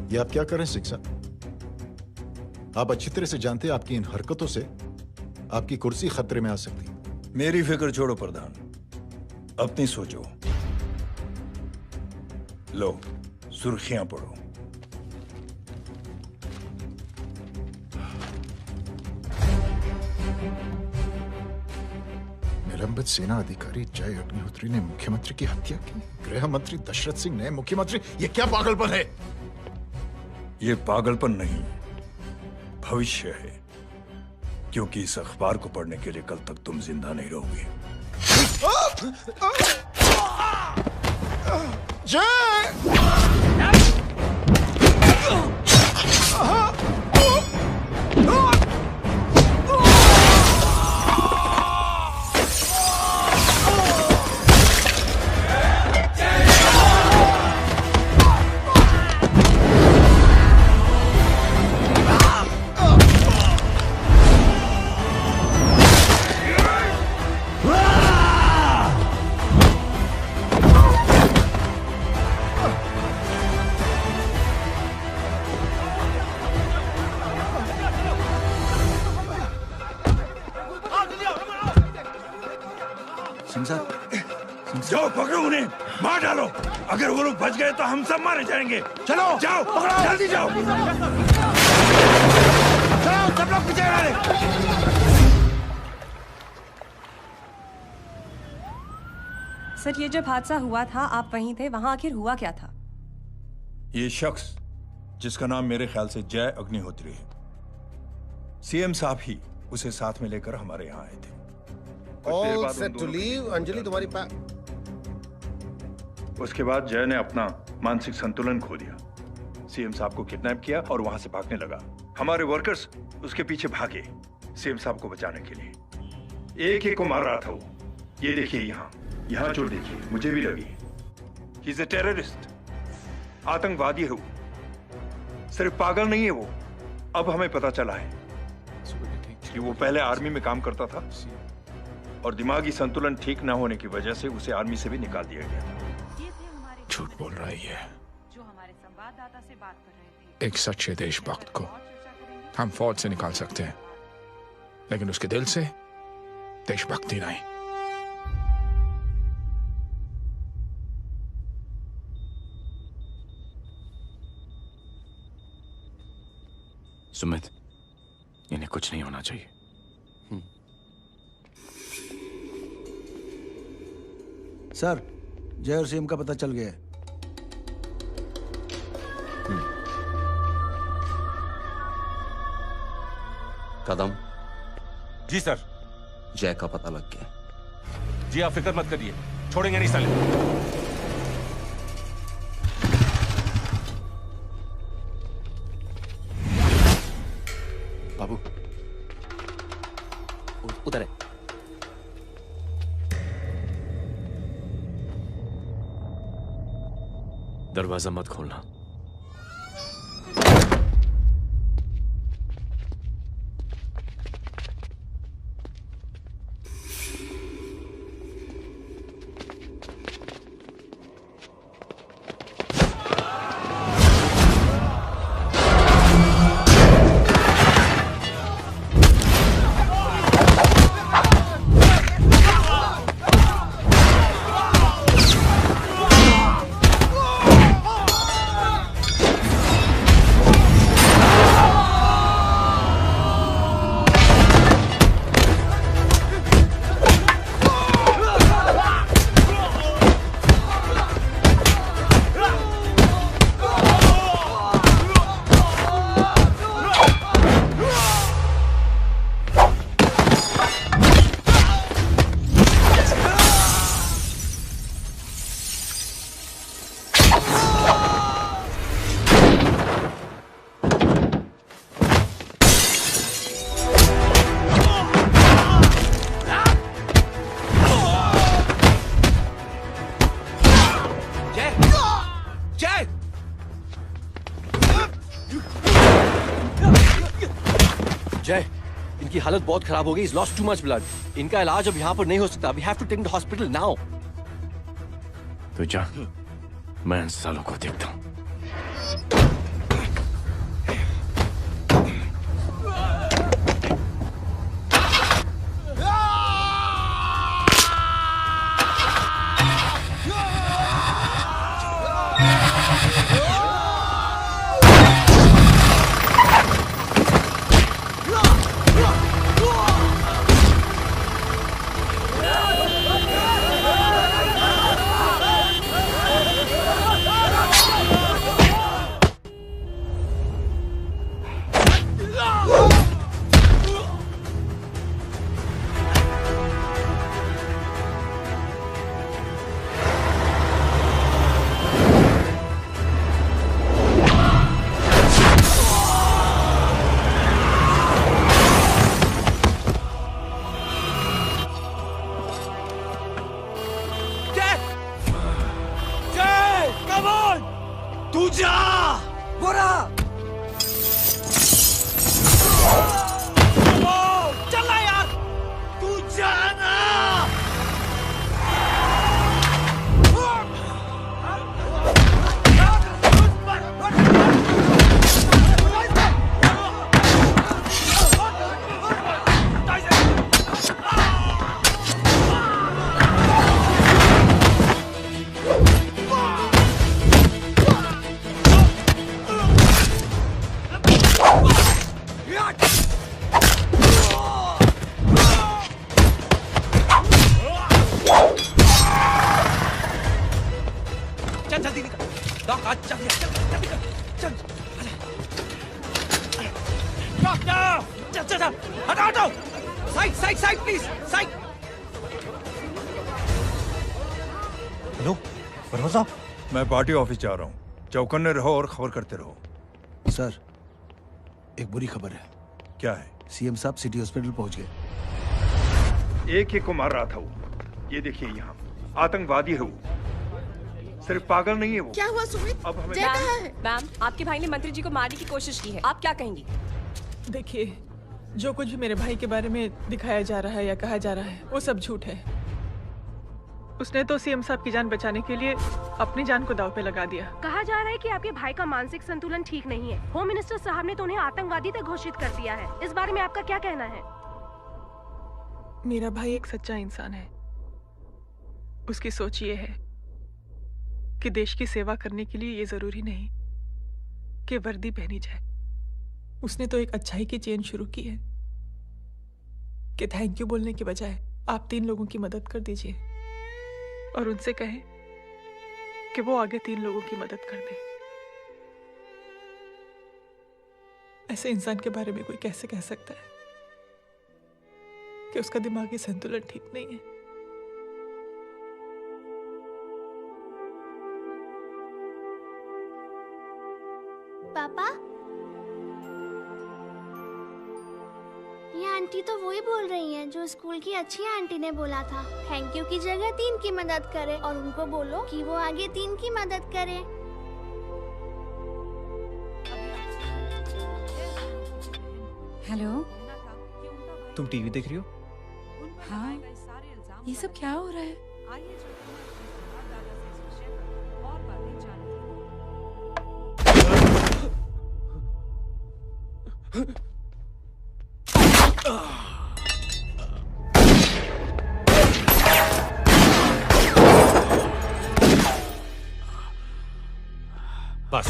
ये आप क्या कर रहे हैं सिंह साहब? आप अच्छी तरह से जानते हैं आपकी इन हरकतों से आपकी कुर्सी खतरे में आ सकती है। मेरी फिक्र छोड़ो प्रधान, अपनी सोचो। लो, सुर्खियां पढ़ो। निलंबित सेना अधिकारी जय अग्निहोत्री ने मुख्यमंत्री की हत्या की। गृह मंत्री दशरथ सिंह ने मुख्यमंत्री, ये क्या पागलपन है? ये पागलपन नहीं, भविष्य है, क्योंकि इस अखबार को पढ़ने के लिए कल तक तुम जिंदा नहीं रहोगे। जाओ पकड़ो उन्हें, मार डालो। अगर वो लोग बच गए तो हम सब मारे जाएंगे। चलो जाओ, पकड़ो, जल्दी जाओ। सब लोग पीछे रहे। सर, ये जब हादसा हुआ था आप वहीं थे, वहां आखिर हुआ क्या था? ये शख्स जिसका नाम मेरे ख्याल से जय अग्निहोत्री है, सीएम साहब ही उसे साथ में लेकर हमारे यहाँ आए थे। All set to leave. Anjali तुम्हारी उसके बाद जय ने अपना मानसिक संतुलन खो दिया, सीएम साहब को किडनैप किया और वहां से भागने लगा। हमारे वर्कर्स उसके पीछे भागे सीएम साहब को बचाने के लिए। एक को मार रहा था वो। ये देखिए यहाँ चोट देखिए, मुझे भी लगी। ही इज अ टेररिस्ट, आतंकवादी है वो, सिर्फ पागल नहीं है वो। अब हमें पता चला है कि वो पहले आर्मी में काम करता था और दिमागी संतुलन ठीक ना होने की वजह से उसे आर्मी से भी निकाल दिया गया था। झूठ बोल रहा है जो हमारे संवाददाता से बात कर रहे थे। एक सच्चे देशभक्त को हम फौज से निकाल सकते हैं, लेकिन उसके दिल से देशभक्ति नहीं। सुमित, इन्हें कुछ नहीं होना चाहिए। सर, जय और सीएम का पता चल गया है। कदम। जी सर। जय का पता लग गया। जी आप फिक्र मत करिए, छोड़ेंगे नहीं साले। बाबू उधर है। दरवाजा मत खोलना। जय, इनकी हालत बहुत खराब हो गई। He's lost too much blood. इनका इलाज अब यहाँ पर नहीं हो सकता। We have to take him to hospital now. तो जा, मैं इन सालों को देखता हूँ। आज जल्दी जल्दी चल चल चल चल हटाओ हटाओ side side side please side. Hello Verma साहब, मैं पार्टी ऑफिस जा रहा हूँ। चौकन्ने रहो और खबर करते रहो। सर, एक बुरी खबर है। क्या है? सीएम साहब सिटी हॉस्पिटल पहुंच गए। एक ही को मार रहा था वो। ये देखिए यहाँ आतंकवादी है वो, सिर्फ पागल नहीं है वो। क्या हुआ सुमित? अब हमें जय कहाँ है? मैम, आपके भाई ने मंत्री जी को मारने की कोशिश की है, आप क्या कहेंगी? देखिए, जो कुछ भी मेरे भाई के बारे में दिखाया जा रहा है या कहा जा रहा है वो सब झूठ है। उसने तो सीएम साहब की जान बचाने के लिए अपनी जान को दांव पे लगा दिया। कहा जा रहा है कि आपके भाई का मानसिक संतुलन ठीक नहीं है। होम मिनिस्टर साहब ने तो उन्हें आतंकवादी तक घोषित कर दिया है। इस बारे में आपका क्या कहना है? मेरा भाई एक सच्चा इंसान है। उसकी सोच ये है कि देश की सेवा करने के लिए ये जरूरी नहीं कि वर्दी पहनी जाए। उसने तो एक अच्छाई की चेन शुरू की है कि थैंक यू बोलने के बजाय आप 3 लोगों की मदद कर दीजिए और उनसे कहें कि वो आगे 3 लोगों की मदद कर दे। ऐसे इंसान के बारे में कोई कैसे कह सकता है कि उसका दिमागी संतुलन ठीक नहीं है? पापा, ये आंटी तो वही बोल रही हैं जो स्कूल की अच्छी आंटी ने बोला था थैंक यू की जगह 3 की मदद करे, और उनको बोलो कि वो आगे 3 की मदद करे। हेलो, तुम टीवी देख रही हो? हाँ, ये सब क्या हो रहा है? बस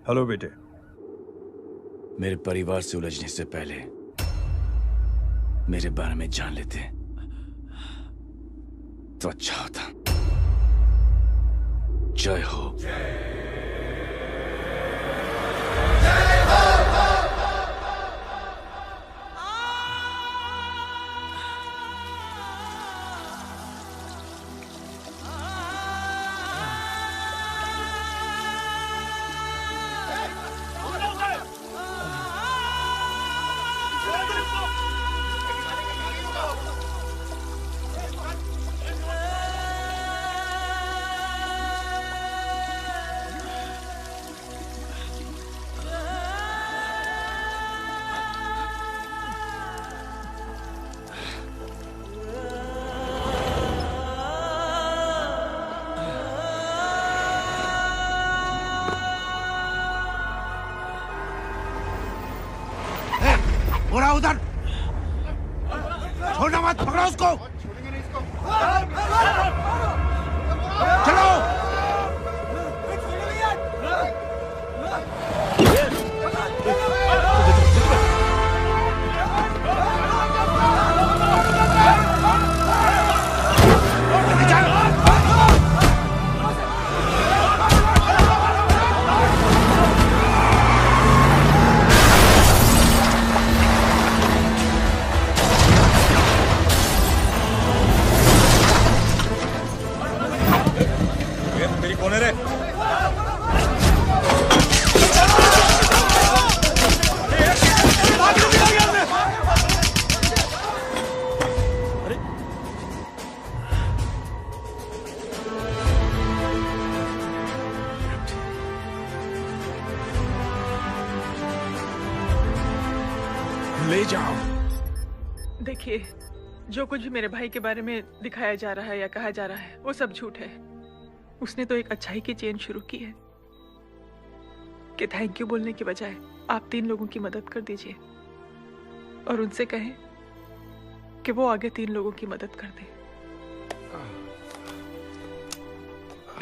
हेलो बेटे। मेरे परिवार से उलझने से पहले मेरे बारे में जान लेते तो अच्छा होता। जय हो। उधर छोड़ना मत, पकड़ो उसको। चलो। ले जाओ। देखिए, जो कुछ भी मेरे भाई के बारे में दिखाया जा रहा है या कहा जा रहा है वो सब झूठ है। उसने तो एक अच्छाई की चेन शुरू की है कि थैंक यू बोलने की बजाय आप 3 लोगों की मदद कर दीजिए और उनसे कहें कि वो आगे 3 लोगों की मदद कर दे।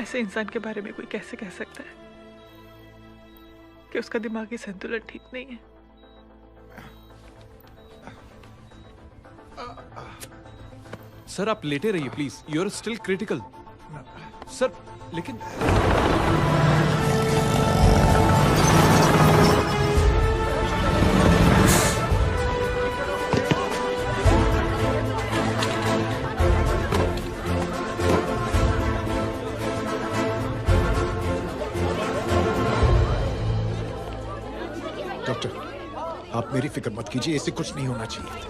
ऐसे इंसान के बारे में कोई कैसे कह सकता है कि उसका दिमागी संतुलन ठीक नहीं है? सर आप लेटे रहिए please, you are still critical. Sir लेकिन डॉक्टर, आप मेरी फिक्र मत कीजिए, इसे कुछ नहीं होना चाहिए।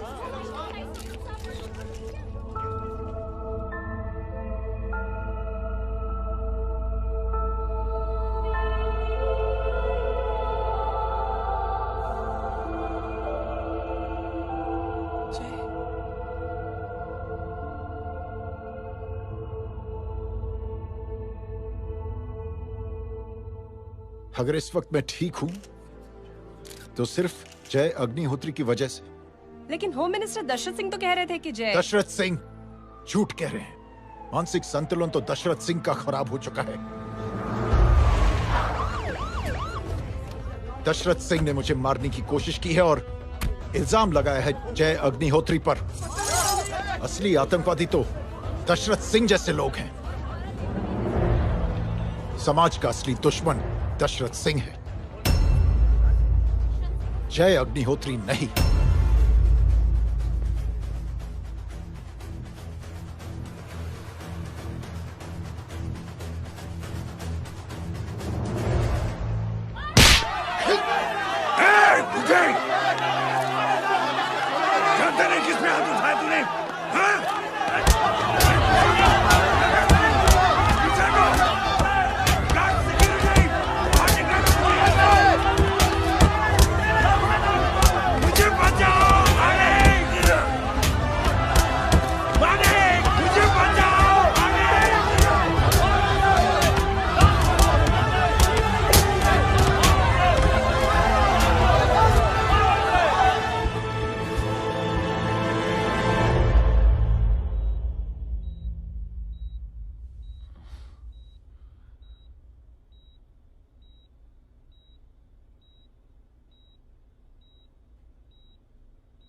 अगर इस वक्त मैं ठीक हूं तो सिर्फ जय अग्निहोत्री की वजह से। लेकिन होम मिनिस्टर दशरथ सिंह तो कह रहे थे कि जय। दशरथ सिंह झूठ कह रहे हैं। मानसिक संतुलन तो दशरथ सिंह का खराब हो चुका है। दशरथ सिंह ने मुझे मारने की कोशिश की है और इल्जाम लगाया है जय अग्निहोत्री पर। असली आतंकवादी तो दशरथ सिंह जैसे लोग हैं। समाज का असली दुश्मन दशरथ सिंह है, जय अग्निहोत्री नहीं। जानते नहीं किस पे हाथ उठाया तूने? हाँ?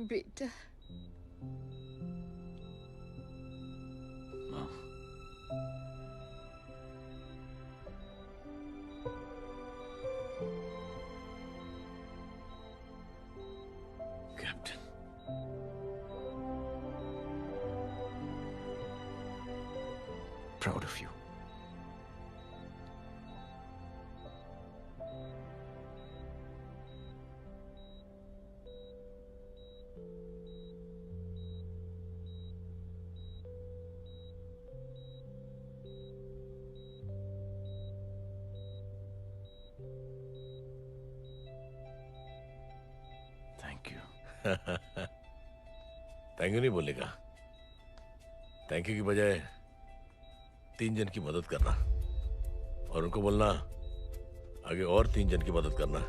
बेटा captain, proud of you. Thank you. Thank you नहीं बोलेगा, थैंक यू की बजाय 3 जन की मदद करना और उनको बोलना आगे और 3 जन की मदद करना।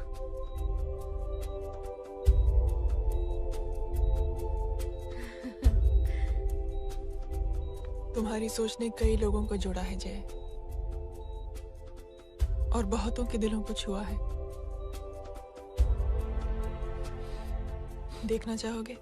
तुम्हारी सोच ने कई लोगों को जोड़ा है जय, और बहुतों के दिलों को छुआ है। देखना चाहोगे?